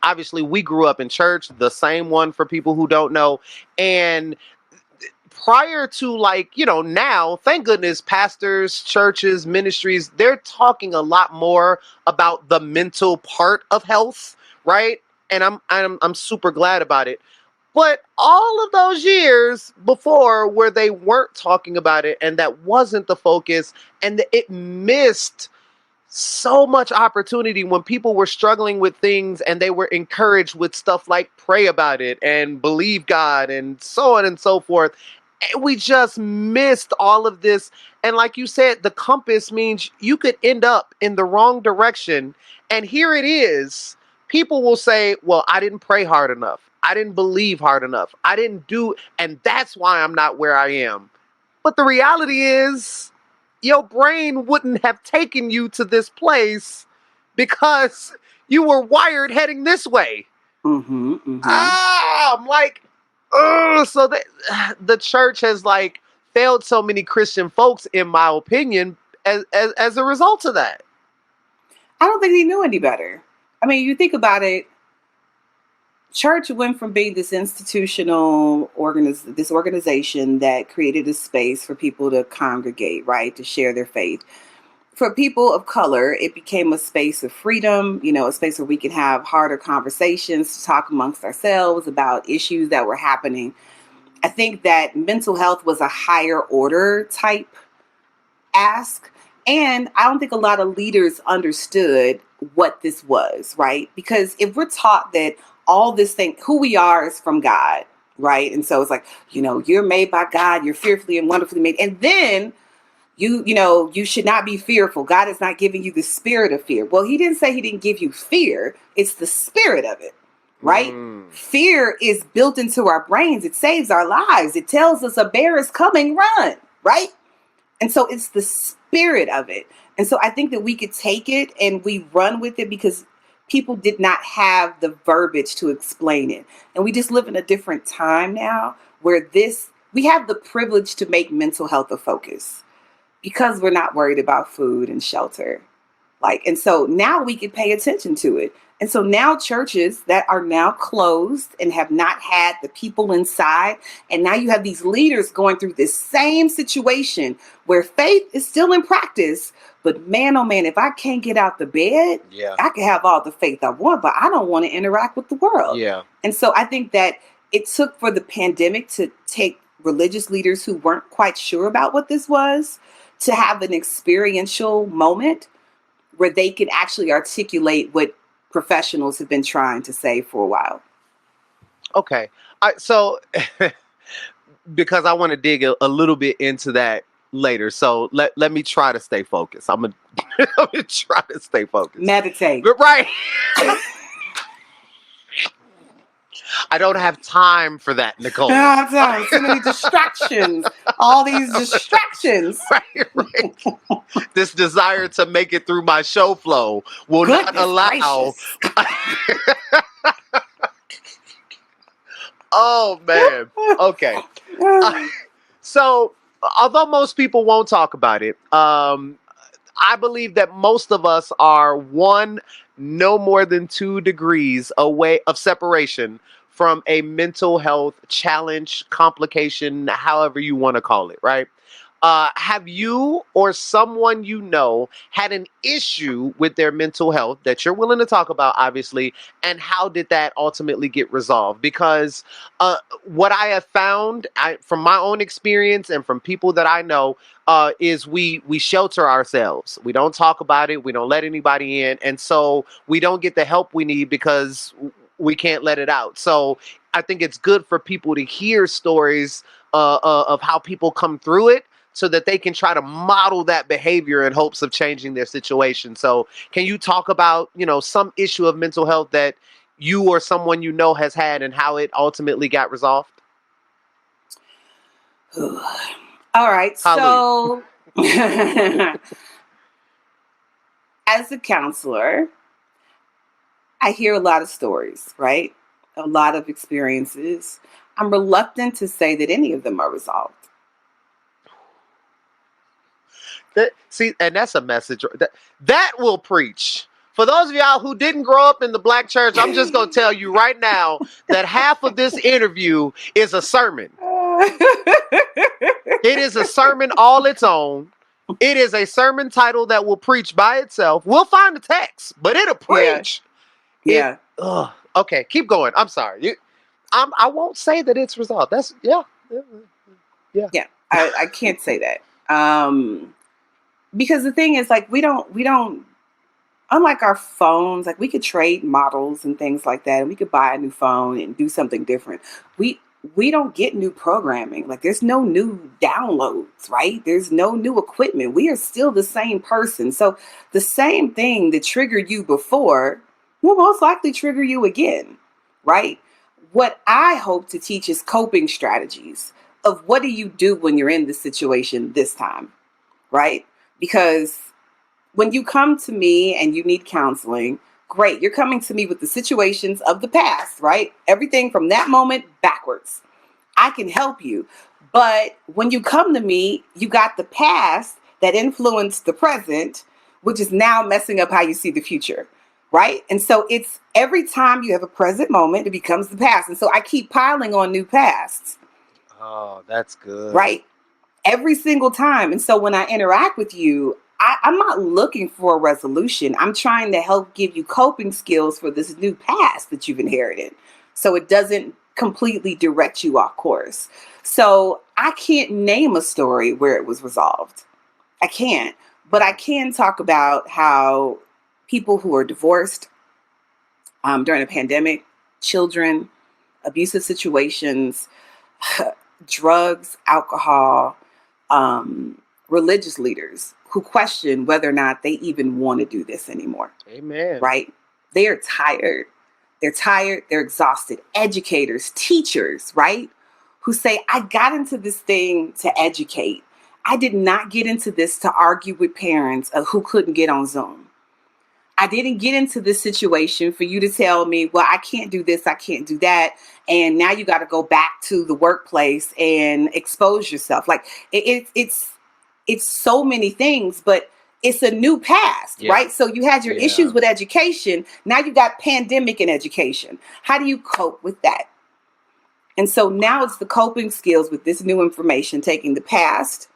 [SPEAKER 1] obviously we grew up in church, the same one for people who don't know. And prior to now, thank goodness, pastors, churches, ministries, they're talking a lot more about the mental part of health, right? And I'm super glad about it. But all of those years before where they weren't talking about it, and that wasn't the focus, and it missed so much opportunity when people were struggling with things and they were encouraged with stuff like pray about it and believe God and so on and so forth. We just missed all of this. And like you said, the compass means you could end up in the wrong direction. And here it is. People will say, well, I didn't pray hard enough. I didn't believe hard enough. I didn't do, and that's why I'm not where I am. But the reality is, your brain wouldn't have taken you to this place because you were wired heading this way.
[SPEAKER 2] Mm-hmm, mm-hmm.
[SPEAKER 1] I'm like, ugh. So the church has like failed so many Christian folks, in my opinion, as a result of that.
[SPEAKER 2] I don't think they knew any better. I mean, you think about it, church went from being this institutional this organization that created a space for people to congregate, right, to share their faith. For people of color, it became a space of freedom, a space where we could have harder conversations to talk amongst ourselves about issues that were happening. I think that mental health was a higher order type ask. And I don't think a lot of leaders understood what this was, right? Because if we're taught that all this thing, who we are is from God, right? And so it's like, you're made by God, you're fearfully and wonderfully made. And then you should not be fearful. God is not giving you the spirit of fear. Well, he didn't say he didn't give you fear. It's the spirit of it, right? Fear is built into our brains. It saves our lives. It tells us a bear is coming, run, right? And so it's the spirit of it. And so I think that we could take it and we run with it because people did not have the verbiage to explain it. And we just live in a different time now where we have the privilege to make mental health a focus because we're not worried about food and shelter. And so now we can pay attention to it. And so now churches that are now closed and have not had the people inside, and now you have these leaders going through this same situation where faith is still in practice, but man, oh man, if I can't get out the bed, I can have all the faith I want, but I don't want to interact with the world.
[SPEAKER 1] Yeah.
[SPEAKER 2] And so I think that it took for the pandemic to take religious leaders who weren't quite sure about what this was to have an experiential moment where they can actually articulate what professionals have been trying to say for a while.
[SPEAKER 1] Okay. So because I want to dig a little bit into that later. So let me try to stay focused. I'm going to try to stay focused.
[SPEAKER 2] Meditate.
[SPEAKER 1] Right. I don't have time for that, Nicole.
[SPEAKER 2] Too many distractions. All these distractions.
[SPEAKER 1] Right. This desire to make it through my show flow will not allow. Oh, man. Okay. So, although most people won't talk about it, I believe that most of us are no more than 2 degrees away of separation from a mental health challenge, complication, however you want to call it, right? Have you or someone you know had an issue with their mental health that you're willing to talk about, obviously, and how did that ultimately get resolved? Because what I have found from my own experience and from people that I know is we shelter ourselves. We don't talk about it. We don't let anybody in. And so we don't get the help we need because we can't let it out. So I think it's good for people to hear stories of how people come through it so that they can try to model that behavior in hopes of changing their situation. So can you talk about, some issue of mental health that you or someone you know has had and how it ultimately got resolved?
[SPEAKER 2] All right. So as a counselor, I hear a lot of stories, right? A lot of experiences. I'm reluctant to say that any of them are resolved.
[SPEAKER 1] And that's a message that will preach. For those of y'all who didn't grow up in the Black church, I'm just going to tell you right now that half of this interview is a sermon. It is a sermon all its own. It is a sermon title that will preach by itself. We'll find the text, but it'll preach.
[SPEAKER 2] Yeah.
[SPEAKER 1] Okay, keep going. I'm sorry. I won't say that it's resolved. That's yeah.
[SPEAKER 2] I can't say that. Because the thing is, we don't, unlike our phones, we could trade models and things like that, and we could buy a new phone and do something different. We we don't get new programming. Like there's no new downloads, right? There's no new equipment. We are still the same person. So the same thing that triggered you before will most likely trigger you again, right? What I hope to teach is coping strategies of what do you do when you're in this situation this time, right? Because when you come to me and you need counseling, great. You're coming to me with the situations of the past, right? Everything from that moment backwards. I can help you. But when you come to me, you got the past that influenced the present, which is now messing up how you see the future, right? And so it's every time you have a present moment, it becomes the past. And so I keep piling on new pasts,
[SPEAKER 1] Oh, that's good.
[SPEAKER 2] right? Every single time. And so when I interact with you, I'm not looking for a resolution. I'm trying to help give you coping skills for this new past that you've inherited. So it doesn't completely direct you off course. So I can't name a story where it was resolved. I can't. But I can talk about how people who are divorced during a pandemic, children, abusive situations, drugs, alcohol, religious leaders who question whether or not they even want to do this anymore,
[SPEAKER 1] Amen.
[SPEAKER 2] right? They are tired. They're tired. They're exhausted. Educators, teachers, right? Who say, I got into this thing to educate. I did not get into this to argue with parents of who couldn't get on Zoom. I didn't get into this situation for you to tell me, well, I can't do this, I can't do that. And now you got to go back to the workplace and expose yourself. Like it's so many things, but it's a new past,
[SPEAKER 1] Yeah.
[SPEAKER 2] right? So you had your
[SPEAKER 1] Yeah.
[SPEAKER 2] issues with education. Now you got pandemic in education. How do you cope with that? And so now it's the coping skills with this new information, taking the past,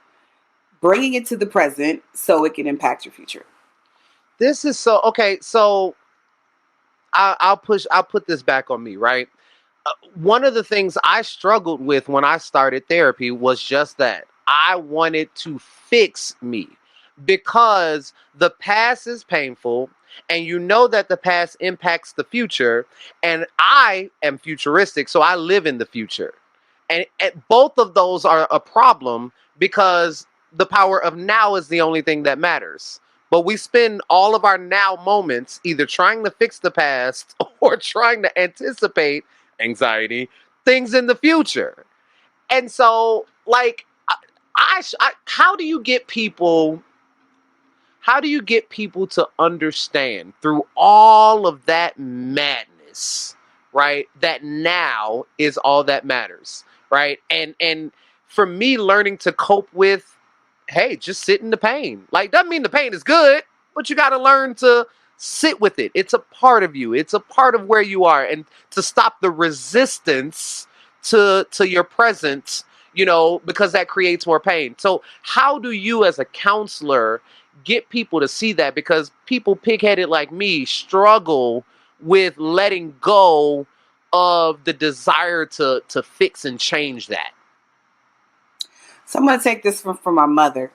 [SPEAKER 2] bringing it to the present so it can impact your future.
[SPEAKER 1] This is so okay. So I'll put this back on me, right? One of the things I struggled with when I started therapy was just that I wanted to fix me because the past is painful and you know that the past impacts the future, and I am futuristic, so I live in the future. And both of those are a problem because the power of now is the only thing that matters. But we spend all of our now moments either trying to fix the past or trying to anticipate anxiety things in the future. And so, like, how do you get people? How do you get people to understand through all of that madness, right? That now is all that matters, right? And for me, learning to cope with, hey, just sit in the pain. Like, doesn't mean the pain is good, but you got to learn to sit with it. It's a part of you. It's a part of where you are, and to stop the resistance to your presence, because that creates more pain. So, how do you, as a counselor, get people to see that? Because people pig-headed like me struggle with letting go of the desire to fix and change that.
[SPEAKER 2] So I'm going to take this from my mother.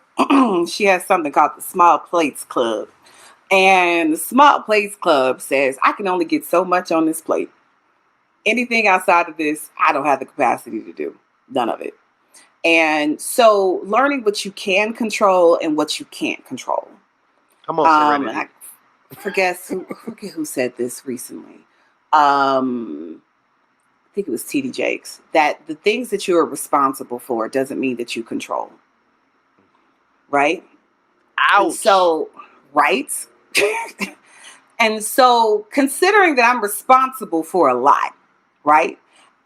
[SPEAKER 2] She has something called the Small Plates Club. And the Small Plates Club says, I can only get so much on this plate. Anything outside of this, I don't have the capacity to do. None of it. And so learning what you can control and what you can't control.
[SPEAKER 1] Come on, Serenity.
[SPEAKER 2] I forget who said this recently. I think it was TD Jakes, that the things that you are responsible for doesn't mean that you control. Right?
[SPEAKER 1] Ouch.
[SPEAKER 2] And so, right? And so, considering that I'm responsible for a lot, right?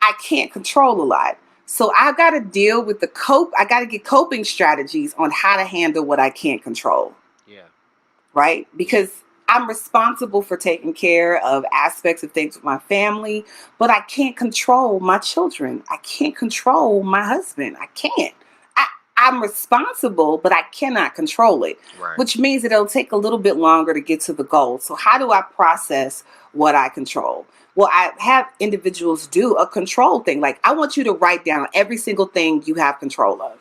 [SPEAKER 2] I can't control a lot. So I got to deal with I got to get coping strategies on how to handle what I can't control.
[SPEAKER 1] Yeah.
[SPEAKER 2] Right? Because I'm responsible for taking care of aspects of things with my family, but I can't control my children. I can't control my husband. I can't. I'm responsible, but I cannot control it,
[SPEAKER 1] Right.
[SPEAKER 2] which means that it'll take a little bit longer to get to the goal. So how do I process what I control? Well, I have individuals do a control thing. Like, I want you to write down every single thing you have control of.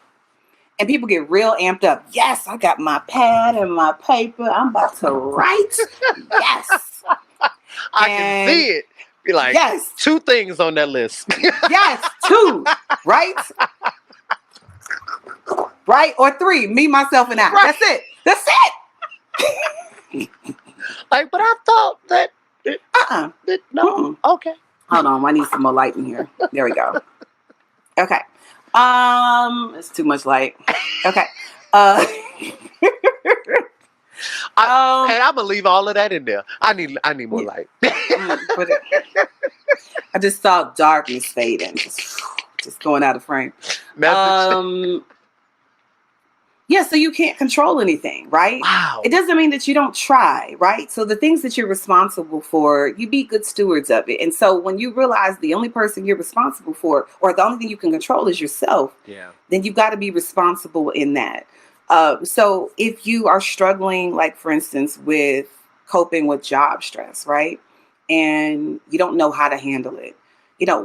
[SPEAKER 2] And people get real amped up. Yes, I got my pad and my paper. I'm about to write. Yes.
[SPEAKER 1] I can see it. Be like,
[SPEAKER 2] yes,
[SPEAKER 1] 2 things on that list.
[SPEAKER 2] yes, 2, right? Right? Or 3, me, myself, and I.
[SPEAKER 1] Right.
[SPEAKER 2] That's it. That's it.
[SPEAKER 1] Like, but I thought that. No.
[SPEAKER 2] Mm-mm.
[SPEAKER 1] Okay.
[SPEAKER 2] Hold on, I need some more light in here. There we go. Okay. It's too much light. Okay.
[SPEAKER 1] And I'm gonna leave all of that in there. I need more light.
[SPEAKER 2] But I just saw darkness fading, just going out of frame.
[SPEAKER 1] Message.
[SPEAKER 2] Yeah, so you can't control anything, right?
[SPEAKER 1] Wow.
[SPEAKER 2] It doesn't mean that you don't try, right? So the things that you're responsible for, you be good stewards of it. And so when you realize the only person you're responsible for, or the only thing you can control is yourself, then you've got to be responsible in that. So if you are struggling, like for instance, with coping with job stress, right? And you don't know how to handle it.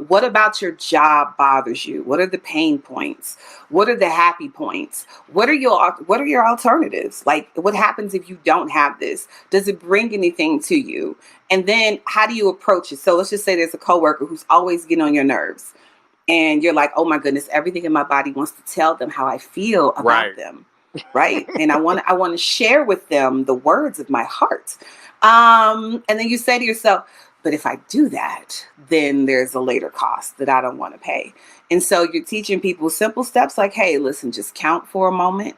[SPEAKER 2] What about your job bothers you? What are the pain points? What are the happy points? What are your alternatives? Like, what happens if you don't have this? Does it bring anything to you? And then how do you approach it? So let's just say there's a coworker who's always getting on your nerves. And you're like, oh my goodness, everything in my body wants to tell them how I feel about them. Right. And I want to share with them the words of my heart. And then you say to yourself, but if I do that, then there's a later cost that I don't want to pay. And so you're teaching people simple steps like, hey, listen, just count for a moment.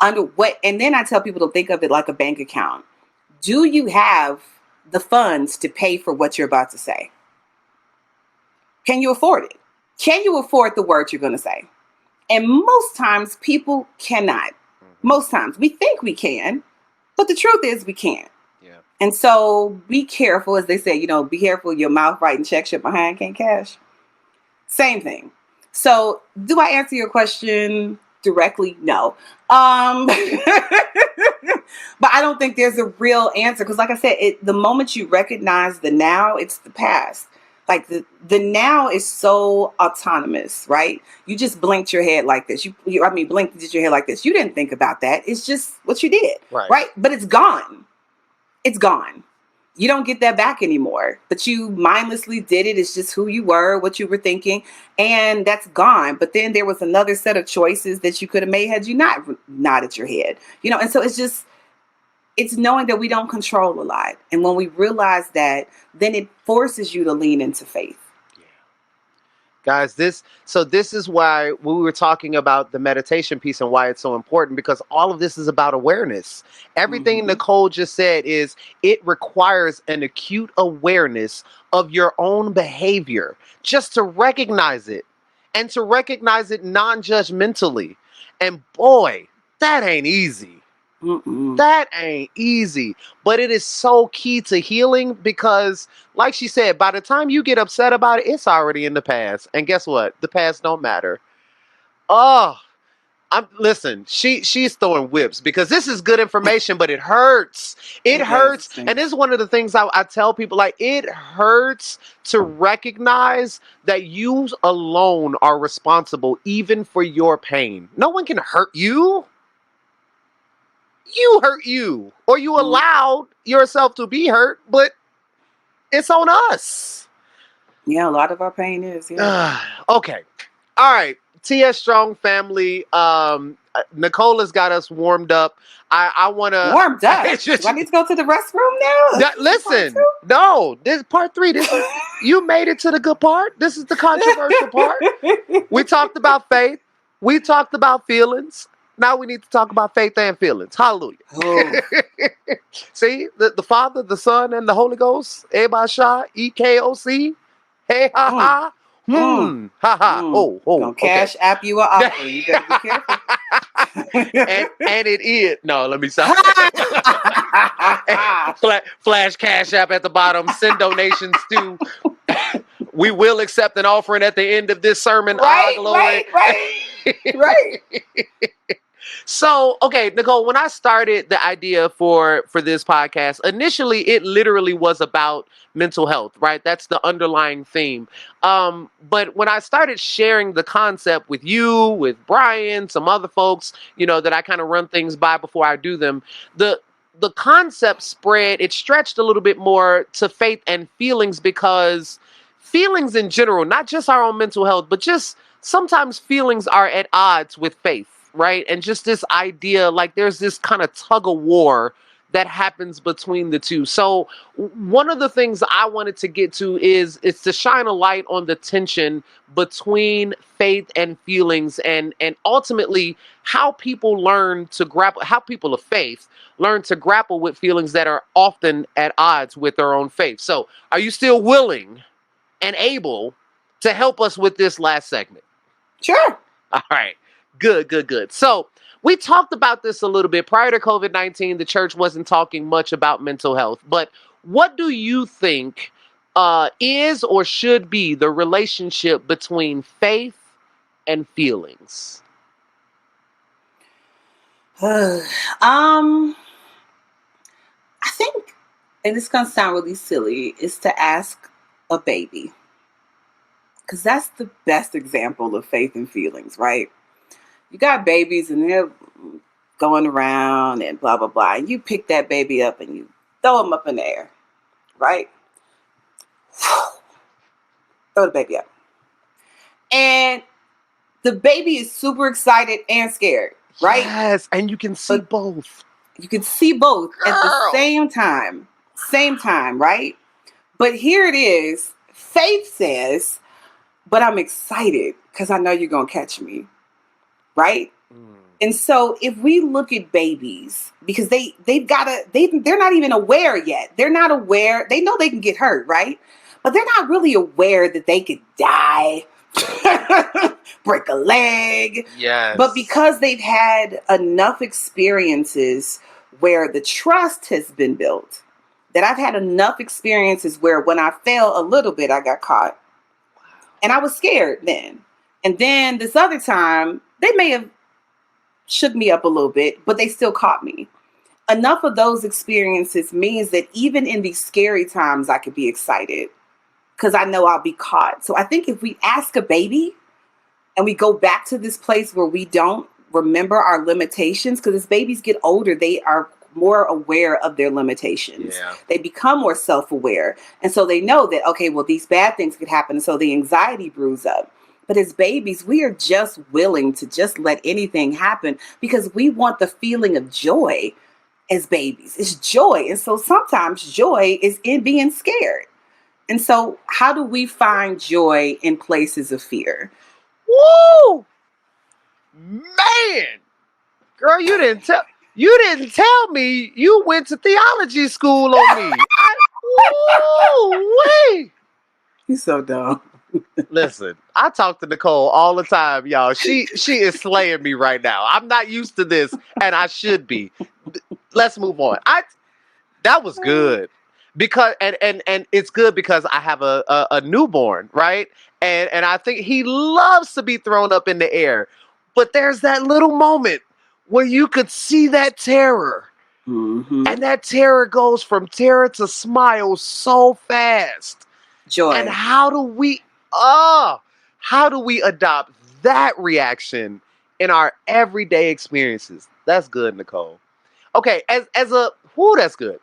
[SPEAKER 2] And then I tell people to think of it like a bank account. Do you have the funds to pay for what you're about to say? Can you afford it? Can you afford the words you're going to say? And most times people cannot. Most times we think we can, but the truth is we can't. And so be careful, as they say, be careful, your mouth writing checks, your behind can't cash. Same thing. So do I answer your question directly? No. But I don't think there's a real answer because like I said, the moment you recognize the now, it's the past. Like the now is so autonomous, right? You just blinked your head like this. Blinked did your head like this. You didn't think about that. It's just what you did, right? But it's gone. It's gone. You don't get that back anymore. But you mindlessly did it. It's just who you were, what you were thinking, and that's gone. But then there was another set of choices that you could have made had you not nodded your head. And so it's knowing that we don't control a lot. And when we realize that, then it forces you to lean into faith.
[SPEAKER 1] Guys, this is why we were talking about the meditation piece and why it's so important, because all of this is about awareness. Everything Nicole just said is it requires an acute awareness of your own behavior just to recognize it and to recognize it non-judgmentally. And boy, that ain't easy. That ain't easy, but it is so key to healing because, like she said, by the time you get upset about it, it's already in the past. And guess what? The past don't matter. Listen, she's throwing whips because this is good information, but it hurts. It hurts. And this is one of the things I tell people, like, it hurts to recognize that you alone are responsible even for your pain. No one can hurt you. You hurt you, or you allowed yourself to be hurt, but it's on us.
[SPEAKER 2] Yeah, a lot of our pain is. Yeah.
[SPEAKER 1] Okay. All right. TS Strong family. Nicola's got us warmed up. I want to...
[SPEAKER 2] Warmed up? Do I need to go to the restroom now?
[SPEAKER 1] Listen. No. This is part 3. You made it to the good part. This is the controversial part. We talked about faith. We talked about feelings. Now we need to talk about faith and feelings. Hallelujah. See, the Father, the Son, and the Holy Ghost. Ebasha, EKOC. Hey, ha, ha. Ha, ha. Oh.
[SPEAKER 2] Don't cash app you an offer. You better be careful.
[SPEAKER 1] and it is. No, let me stop. Flash cash app at the bottom. Send donations to... We will accept an offering at the end of this sermon.
[SPEAKER 2] Right.
[SPEAKER 1] So, okay, Nicole, when I started the idea for this podcast, initially it literally was about mental health, right? That's the underlying theme. But when I started sharing the concept with you, with Brian, some other folks, that I kind of run things by before I do them, the the concept spread, it stretched a little bit more to faith and feelings, because feelings in general, not just our own mental health, but just sometimes feelings are at odds with faith, right? And just this idea, like there's this kind of tug of war that happens between the two. So one of the things I wanted to get to is to shine a light on the tension between faith and feelings, and ultimately how people learn to grapple, how people of faith learn to grapple with feelings that are often at odds with their own faith. So are you still willing and able to help us with this last segment?
[SPEAKER 2] Sure.
[SPEAKER 1] All right. Good. So we talked about this a little bit. Prior to COVID-19, the church wasn't talking much about mental health. But what do you think is or should be the relationship between faith and feelings?
[SPEAKER 2] I think, and it's going to sound really silly, is to ask a baby. Because that's the best example of faith and feelings, right? You got babies and they're going around and blah, blah, blah. And you pick that baby up and you throw them up in the air, right? Throw the baby up. And the baby is super excited and scared, right?
[SPEAKER 1] Yes, and you can see both.
[SPEAKER 2] You can see both
[SPEAKER 1] Girl.
[SPEAKER 2] at the same time. Same time, right? But here it is. Faith says, but I'm excited because I know you're going to catch me, right? And so if we look at babies, because they're not even aware yet. They're not aware. They know they can get hurt, right? But they're not really aware that they could die, break a leg.
[SPEAKER 1] Yes.
[SPEAKER 2] But because they've had enough experiences where the trust has been built, that I've had enough experiences where when I fell a little bit, I got caught. And I was scared then. And then this other time, they may have shook me up a little bit, but they still caught me. Enough of those experiences means that even in these scary times, I could be excited because I know I'll be caught. So I think if we ask a baby and we go back to this place where we don't remember our limitations, because as babies get older, they are more aware of their limitations.
[SPEAKER 1] Yeah.
[SPEAKER 2] They become more self-aware. And so they know that, okay, well, these bad things could happen. And so the anxiety brews up. But as babies, we are just willing to just let anything happen because we want the feeling of joy as babies. It's joy. And so sometimes joy is in being scared. And so how do we find joy in places of fear?
[SPEAKER 1] Woo! Man! Girl, you didn't tell me you went to theology school on me. Woo-wee!
[SPEAKER 2] He's so dumb.
[SPEAKER 1] Listen, I talk to Nicole all the time, y'all. She is slaying me right now. I'm not used to this, and I should be. Let's move on. That was good. Because and it's good because I have a newborn, right? And I think he loves to be thrown up in the air. But there's that little moment where you could see that terror.
[SPEAKER 2] Mm-hmm.
[SPEAKER 1] And that terror goes from terror to smile so fast.
[SPEAKER 2] Joy.
[SPEAKER 1] And how do we adopt that reaction in our everyday experiences? That's good, Nicole. Okay, that's good.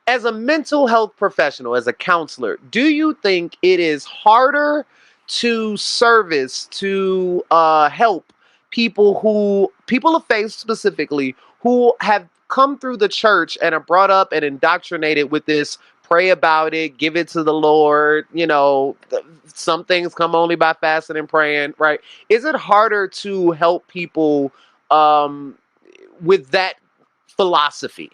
[SPEAKER 1] As a mental health professional, as a counselor, do you think it is harder to help people of faith specifically, who have come through the church and are brought up and indoctrinated with this pray about it, give it to the Lord, some things come only by fasting and praying, right? Is it harder to help people with that philosophy?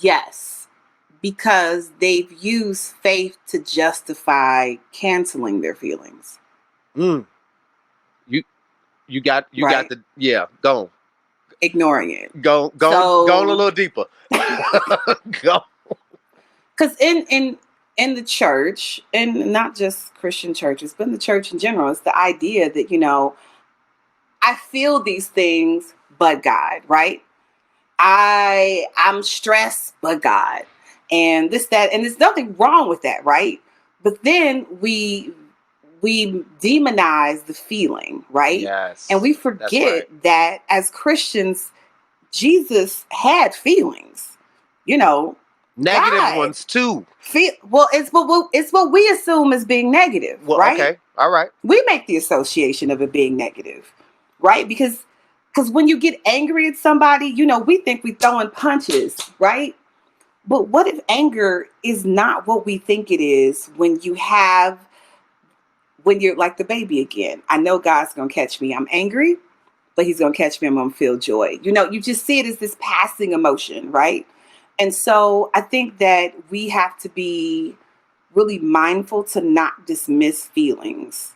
[SPEAKER 2] Yes, because they've used faith to justify canceling their feelings.
[SPEAKER 1] You got go.
[SPEAKER 2] Ignoring it.
[SPEAKER 1] Go a little deeper. Go.
[SPEAKER 2] Because in the church, and not just Christian churches, but in the church in general, it's the idea that, I feel these things, but God, right? I'm stressed, but God. And this, that, and there's nothing wrong with that, right? But then we demonize the feeling, right?
[SPEAKER 1] Yes.
[SPEAKER 2] And we forget that as Christians, Jesus had feelings. You know,
[SPEAKER 1] Negative
[SPEAKER 2] God
[SPEAKER 1] ones too.
[SPEAKER 2] it's what we assume as being negative,
[SPEAKER 1] Well,
[SPEAKER 2] right?
[SPEAKER 1] okay. All right.
[SPEAKER 2] We make the association of it being negative, right? Because when you get angry at somebody, we think we throwing punches, right? But what if anger is not what we think it is when you're like the baby again? I know God's gonna catch me. I'm angry, but he's gonna catch me. I'm gonna feel joy. You just see it as this passing emotion, right? And so I think that we have to be really mindful to not dismiss feelings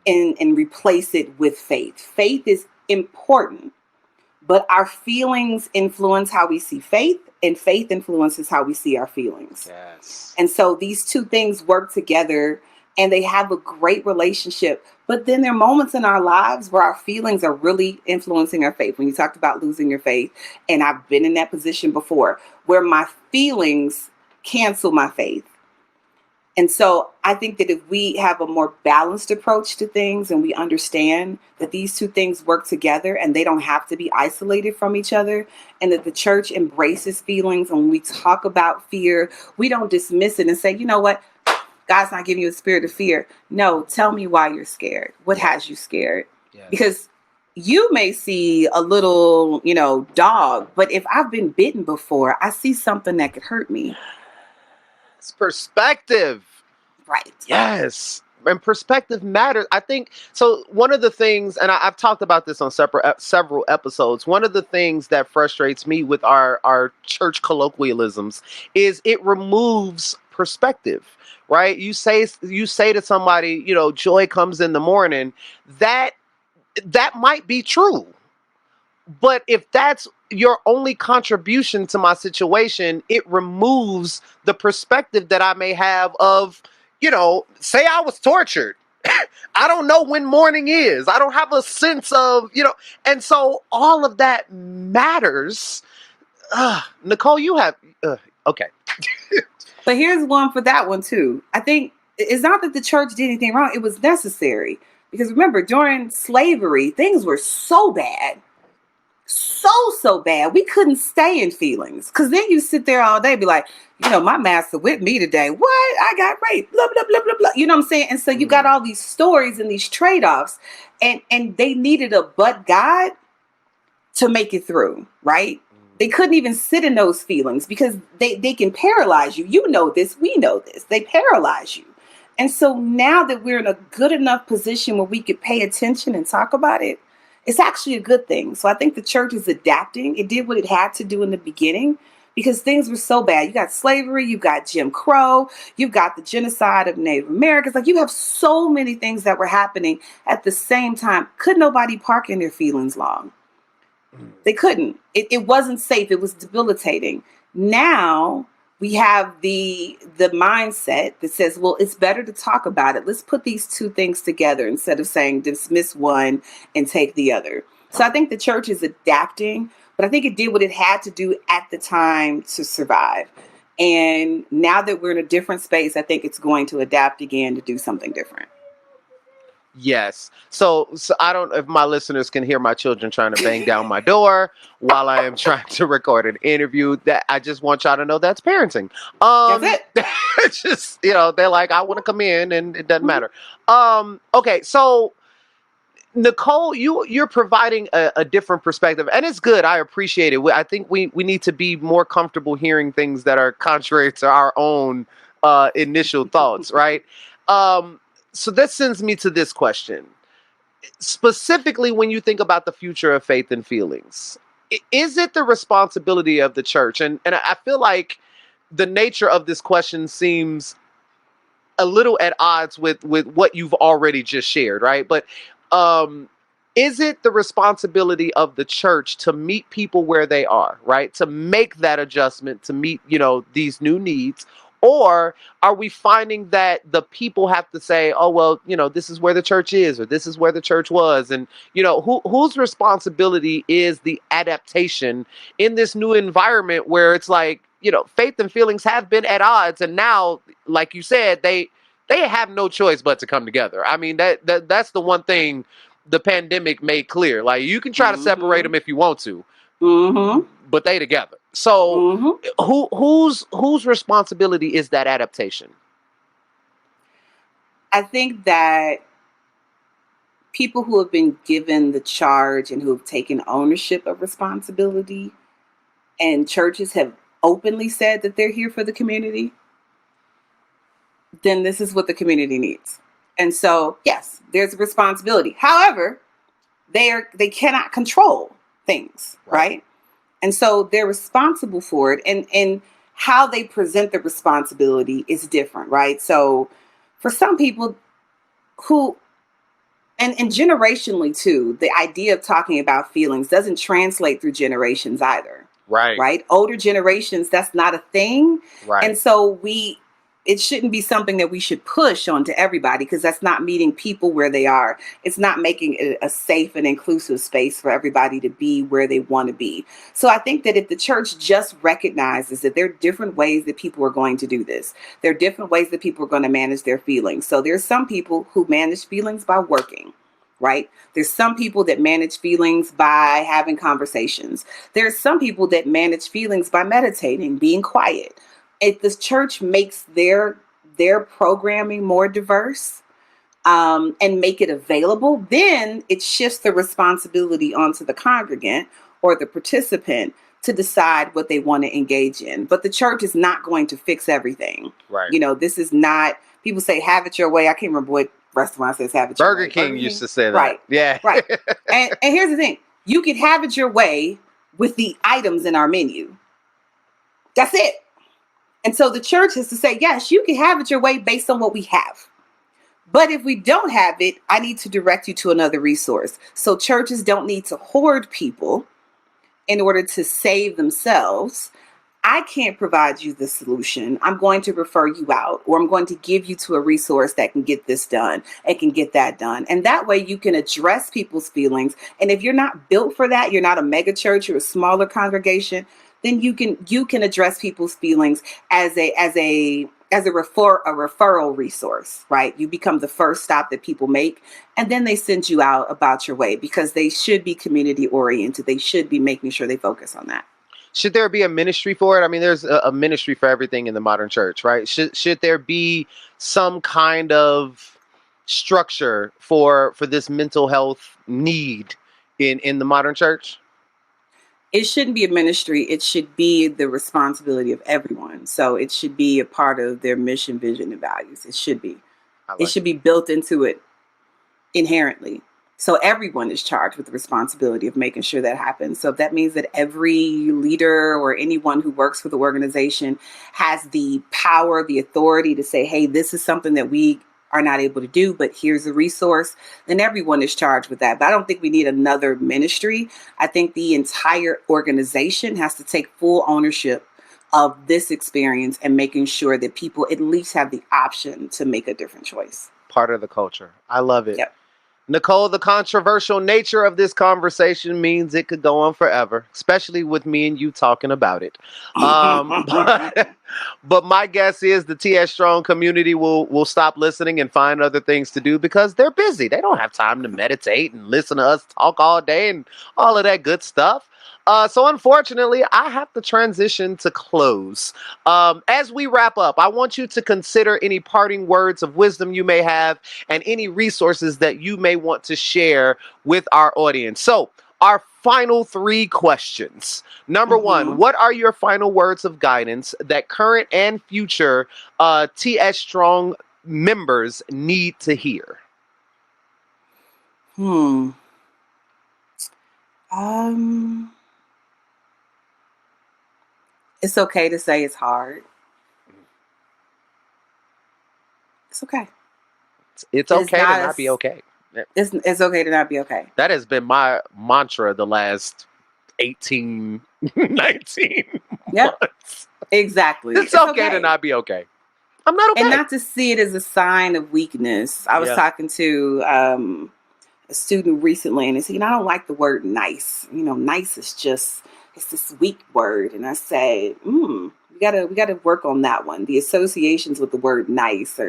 [SPEAKER 2] and replace it with faith. Faith is important, but our feelings influence how we see faith, and faith influences how we see our feelings.
[SPEAKER 1] Yes.
[SPEAKER 2] And so these two things work together and they have a great relationship. But then there are moments in our lives where our feelings are really influencing our faith. When you talked about losing your faith, and I've been in that position before where my feelings cancel my faith. And so I think that if we have a more balanced approach to things and we understand that these two things work together and they don't have to be isolated from each other, and that the church embraces feelings, and when we talk about fear, we don't dismiss it and say, you know what, God's not giving you a spirit of fear. No, tell me why you're scared. What has you scared?
[SPEAKER 1] Yes.
[SPEAKER 2] Because you may see a little, dog, but if I've been bitten before, I see something that could hurt me.
[SPEAKER 1] It's perspective.
[SPEAKER 2] Right.
[SPEAKER 1] Yes. And perspective matters. I think so. One of the things, and I've talked about this on several episodes, one of the things that frustrates me with our church colloquialisms is it removes perspective, right? You say to somebody, joy comes in the morning. That might be true. But if that's your only contribution to my situation, it removes the perspective that I may have of, say I was tortured. I don't know when morning is. I don't have a sense of, and so all of that matters. Nicole, you have, okay.
[SPEAKER 2] But here's one for that one too. I think it's not that the church did anything wrong. It was necessary. Because remember, during slavery, things were so bad. So bad. We couldn't stay in feelings. Because then you sit there all day and be like, my master with me today. What? I got raped. Blah, blah, blah, blah, blah. You know what I'm saying? And so you got all these stories and these trade-offs. And they needed a but God to make it through, right? They couldn't even sit in those feelings because they can paralyze you. You know this. We know this. They paralyze you. And so now that we're in a good enough position where we could pay attention and talk about it, it's actually a good thing. So I think the church is adapting. It did what it had to do in the beginning because things were so bad. You got slavery, you've got Jim Crow, you've got the genocide of Native Americans. Like you have so many things that were happening at the same time. Could nobody park in their feelings long? They couldn't. It wasn't safe. It was debilitating. Now we have the mindset that says, well, it's better to talk about it. Let's put these two things together instead of saying dismiss one and take the other. So I think the church is adapting, but I think it did what it had to do at the time to survive. And now that we're in a different space, I think it's going to adapt again to do something different.
[SPEAKER 1] Yes. So I don't, if my listeners can hear my children trying to bang down my door while I am trying to record an interview, that I just want y'all to know that's parenting.
[SPEAKER 2] That's it.
[SPEAKER 1] It's just, they're like, I want to come in and it doesn't matter. Okay. So Nicole, you're providing a different perspective, and it's good. I appreciate it. I think we need to be more comfortable hearing things that are contrary to our own initial thoughts, right? So that sends me to this question. Specifically, when you think about the future of faith and feelings, is it the responsibility of the church? And I feel like the nature of this question seems a little at odds with what you've already just shared, right? But is it the responsibility of the church to meet people where they are, right? To make that adjustment to meet, these new needs? Or are we finding that the people have to say, oh, well, this is where the church is, or this is where the church was? And, whose responsibility is the adaptation in this new environment where it's like, faith and feelings have been at odds. And now, like you said, they have no choice but to come together. I mean, that's the one thing the pandemic made clear. Like, you can try to separate them if you want to,
[SPEAKER 2] Mm-hmm.
[SPEAKER 1] but they together. So
[SPEAKER 2] Mm-hmm.
[SPEAKER 1] whose responsibility is that adaptation?
[SPEAKER 2] I think that people who have been given the charge and who have taken ownership of responsibility, and churches have openly said that they're here for the community, then this is what the community needs. And so, yes, there's a responsibility. However, they cannot control things, right? And so they're responsible for it, and how they present the responsibility is different, right? So for some people who, and generationally too, the idea of talking about feelings doesn't translate through generations either.
[SPEAKER 1] Right.
[SPEAKER 2] Right? Older generations, that's not a thing.
[SPEAKER 1] Right.
[SPEAKER 2] And so it shouldn't be something that we should push onto everybody, because that's not meeting people where they are. It's not making it a safe and inclusive space for everybody to be where they want to be. So I think that if the church just recognizes that there are different ways that people are going to do this, there are different ways that people are going to manage their feelings. So there's some people who manage feelings by working. Right? There's some people that manage feelings by having conversations. There's some people that manage feelings by meditating, being quiet. If the church makes their programming more diverse, and make it available, then it shifts the responsibility onto the congregant or the participant to decide what they want to engage in. But the church is not going to fix everything.
[SPEAKER 1] Right.
[SPEAKER 2] This is not, people say, have it your way. I can't remember what restaurant says have it your way.
[SPEAKER 1] Burger King used to say that.
[SPEAKER 2] Right.
[SPEAKER 1] Yeah.
[SPEAKER 2] Right. And here's the thing. You can have it your way with the items in our menu. That's it. And so the church has to say, yes, you can have it your way based on what we have. But if we don't have it, I need to direct you to another resource. So churches don't need to hoard people in order to save themselves. I can't provide you the solution. I'm going to refer you out, or I'm going to give you to a resource that can get this done and can get that done. And that way you can address people's feelings. And if you're not built for that, you're not a mega church, you're a smaller congregation, then you can address people's feelings as a referral resource, right? You become the first stop that people make, and then they send you out about your way, because they should be community oriented. They should be making sure they focus on that.
[SPEAKER 1] Should there be a ministry for it? I mean, there's a ministry for everything in the modern church, right? Should there be some kind of structure for this mental health need in the modern church?
[SPEAKER 2] It shouldn't be a ministry. It should be the responsibility of everyone. So it should be a part of their mission, vision, and values. It should be. It should be built into it inherently. So everyone is charged with the responsibility of making sure that happens. So if that means that every leader or anyone who works for the organization has the power, the authority to say, hey, this is something that we are not able to do, but here's a resource, then everyone is charged with that. But I don't think we need another ministry. I think the entire organization has to take full ownership of this experience and making sure that people at least have the option to make a different choice.
[SPEAKER 1] Part of the culture. I love it.
[SPEAKER 2] Yep.
[SPEAKER 1] Nicole, the controversial nature of this conversation means it could go on forever, especially with me and you talking about it. But my guess is the TS Strong community will stop listening and find other things to do because they're busy. They don't have time to meditate and listen to us talk all day and all of that good stuff. So unfortunately, I have to transition to close. As we wrap up, I want you to consider any parting words of wisdom you may have and any resources that you may want to share with our audience. So our final 3 questions. Number 1, what are your final words of guidance that current and future TS Strong members need to hear?
[SPEAKER 2] It's okay to say it's hard. It's okay.
[SPEAKER 1] It's okay to not be okay.
[SPEAKER 2] It's okay to not be okay.
[SPEAKER 1] That has been my mantra the last 18, 19 months.
[SPEAKER 2] Exactly.
[SPEAKER 1] It's okay to not be okay. I'm not okay.
[SPEAKER 2] And not to see it as a sign of weakness. I was talking to a student recently, and he said, I don't like the word nice. Nice is just, it's this weak word. And I say, we gotta work on that one. The associations with the word nice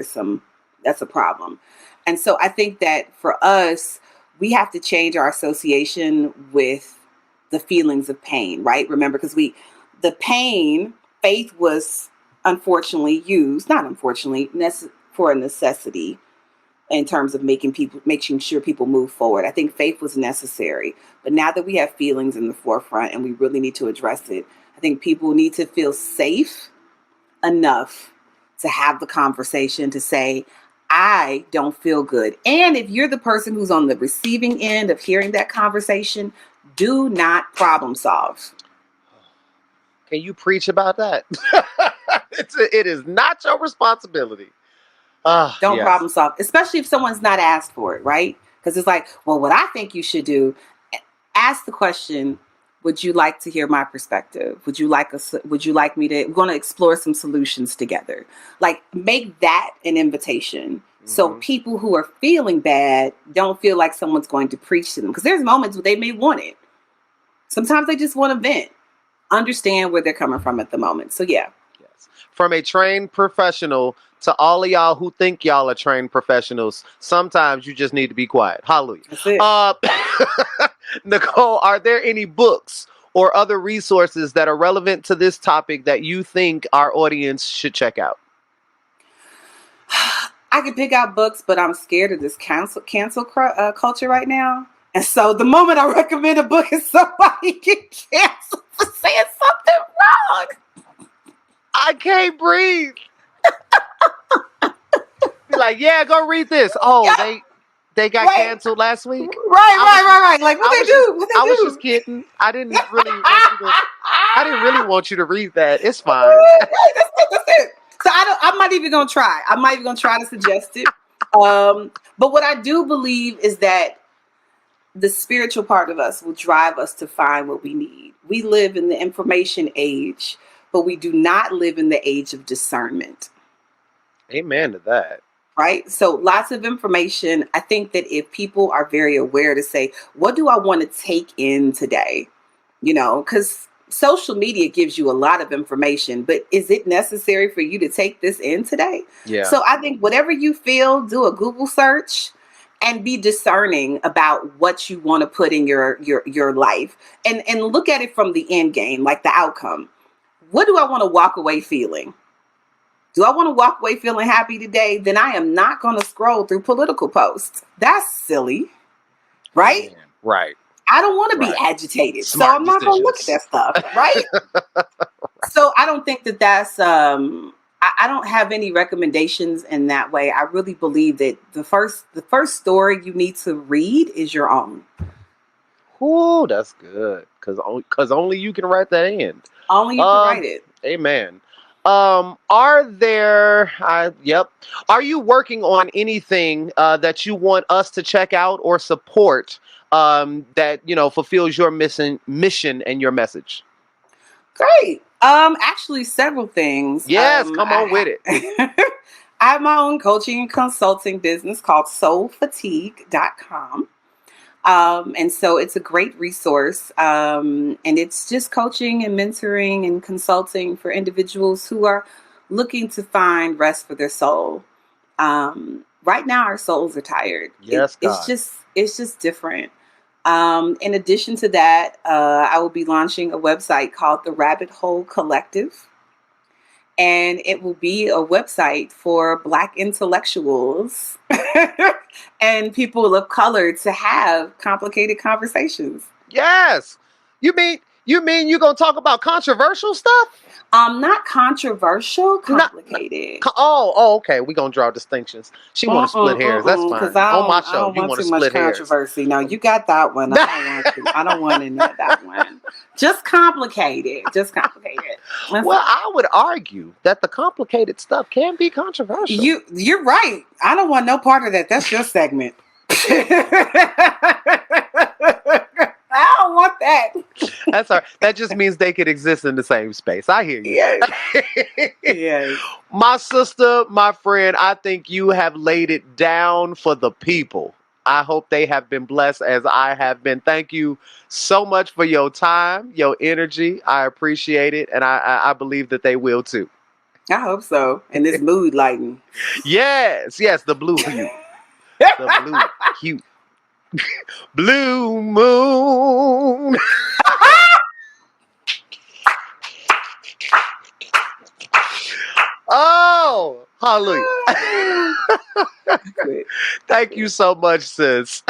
[SPEAKER 2] that's a problem. And so I think that for us, we have to change our association with the feelings of pain, right? Remember, because the pain, faith was unfortunately used, not unfortunately, for a necessity in terms of making sure people move forward. I think faith was necessary. But now that we have feelings in the forefront and we really need to address it, I think people need to feel safe enough to have the conversation to say, I don't feel good. And if you're the person who's on the receiving end of hearing that conversation, do not problem solve.
[SPEAKER 1] Can you preach about that? It is not your responsibility.
[SPEAKER 2] Don't
[SPEAKER 1] Yes.
[SPEAKER 2] problem solve, especially if someone's not asked for it, right? Because it's like, well, what I think you should do, ask the question, would you like to hear my perspective? Would you like me to, we're going to explore some solutions together. Like, make that an invitation. So people who are feeling bad don't feel like someone's going to preach to them. Because there's moments where they may want it. Sometimes they just want to vent. Understand where they're coming from at the moment. So yeah.
[SPEAKER 1] Yes. From a trained professional to all of y'all who think y'all are trained professionals, sometimes you just need to be quiet. Hallelujah.
[SPEAKER 2] That's it.
[SPEAKER 1] Nicole, are there any books or other resources that are relevant to this topic that you think our audience should check out?
[SPEAKER 2] I could pick out books, but I'm scared of this cancel culture right now. And so the moment I recommend a book is somebody get canceled for saying something wrong.
[SPEAKER 1] I can't breathe. Be like, yeah, go read this. Oh, yeah. They got canceled last week.
[SPEAKER 2] Right. Like, what they do?
[SPEAKER 1] I was just kidding. I didn't really want you to read that. It's fine.
[SPEAKER 2] Right, that's it. So I'm not even gonna try. I'm not even gonna try to suggest it. But what I do believe is that the spiritual part of us will drive us to find what we need. We live in the information age, but we do not live in the age of discernment.
[SPEAKER 1] Amen to that.
[SPEAKER 2] Right? So lots of information. I think that if people are very aware to say, what do I want to take in today? You know, because social media gives you a lot of information, but is it necessary for you to take this in today?
[SPEAKER 1] Yeah.
[SPEAKER 2] So I think whatever you feel, do a Google search and be discerning about what you want to put in your life, and look at it from the end game, like the outcome. What do I want to walk away feeling? Do I want to walk away feeling happy today? Then I am not going to scroll through political posts. That's silly, right?
[SPEAKER 1] Right.
[SPEAKER 2] I don't want to be agitated,
[SPEAKER 1] Smart
[SPEAKER 2] so I'm not going to look at that stuff, right? So I don't think that's. I don't have any recommendations in that way. I really believe that the first story you need to read is your own.
[SPEAKER 1] Ooh, that's good. Because only you can write that end.
[SPEAKER 2] Only you can write it.
[SPEAKER 1] Amen. Are you working on anything that you want us to check out or support that, fulfills your mission and your message?
[SPEAKER 2] Great. Actually several things.
[SPEAKER 1] Yes, come on with it.
[SPEAKER 2] I have my own coaching and consulting business called soulfatigue.com. And so it's a great resource. And it's just coaching and mentoring and consulting for individuals who are looking to find rest for their soul. Right now our souls are tired.
[SPEAKER 1] Yes,
[SPEAKER 2] God. It's just different. In addition to that, I will be launching a website called the Rabbit Hole Collective. And it will be a website for Black intellectuals and people of color to have complicated conversations.
[SPEAKER 1] Yes. You mean you're going to talk about controversial stuff?
[SPEAKER 2] Not controversial, complicated.
[SPEAKER 1] Okay. We're going to draw distinctions. She want to split hairs. That's fine. On my show, you want to split hairs.
[SPEAKER 2] Controversy. No, you got that one. I don't want to know that one. Just complicated.
[SPEAKER 1] Well, I would argue that the complicated stuff can be controversial.
[SPEAKER 2] You're right. I don't want no part of that. That's your segment. I don't want that.
[SPEAKER 1] That's all right. That just means they could exist in the same space. I hear you.
[SPEAKER 2] Yeah.
[SPEAKER 1] My sister, my friend, I think you have laid it down for the people. I hope they have been blessed as I have been. Thank you so much for your time, your energy. I appreciate it. And I believe that they will too.
[SPEAKER 2] I hope so. And this mood lighting.
[SPEAKER 1] Yes, the blue hue. The blue hue. Blue moon.
[SPEAKER 2] it.
[SPEAKER 1] Thank you so much, sis.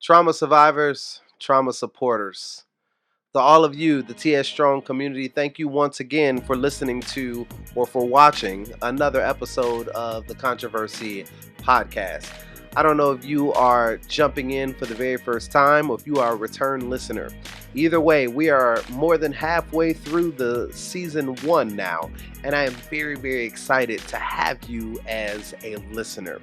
[SPEAKER 1] Trauma survivors, trauma supporters. To all of you, the TS Strong community, thank you once again for listening to or for watching another episode of the Controversy Podcast. I don't know if you are jumping in for the very first time or if you are a return listener. Either way, we are more than halfway through the season 1 now, and I am very, very excited to have you as a listener.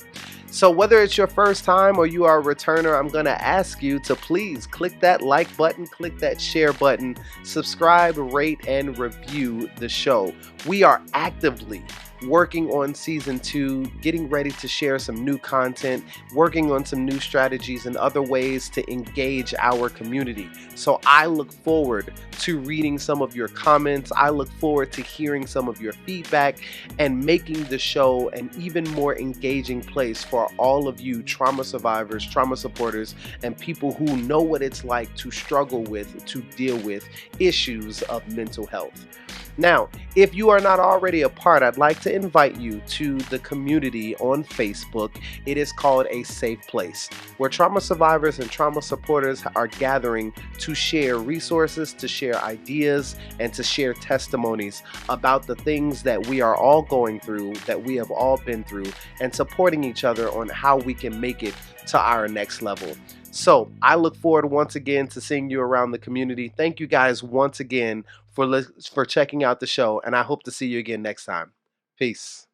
[SPEAKER 1] So whether it's your first time or you are a returner, I'm going to ask you to please click that like button, click that share button, subscribe, rate, and review the show. We are actively working on season 2, getting ready to share some new content, working on some new strategies and other ways to engage our community. So I look forward to reading some of your comments. I look forward to hearing some of your feedback and making the show an even more engaging place for all of you trauma survivors, trauma supporters, and people who know what it's like to struggle with, to deal with issues of mental health. Now, if you are not already a part, I'd like to invite you to the community on Facebook. It is called A Safe Place, where trauma survivors and trauma supporters are gathering to share resources, to share ideas, and to share testimonies about the things that we are all going through, that we have all been through, and supporting each other on how we can make it to our next level. So I look forward once again to seeing you around the community. Thank you guys once again for checking out the show, and I hope to see you again next time. Peace.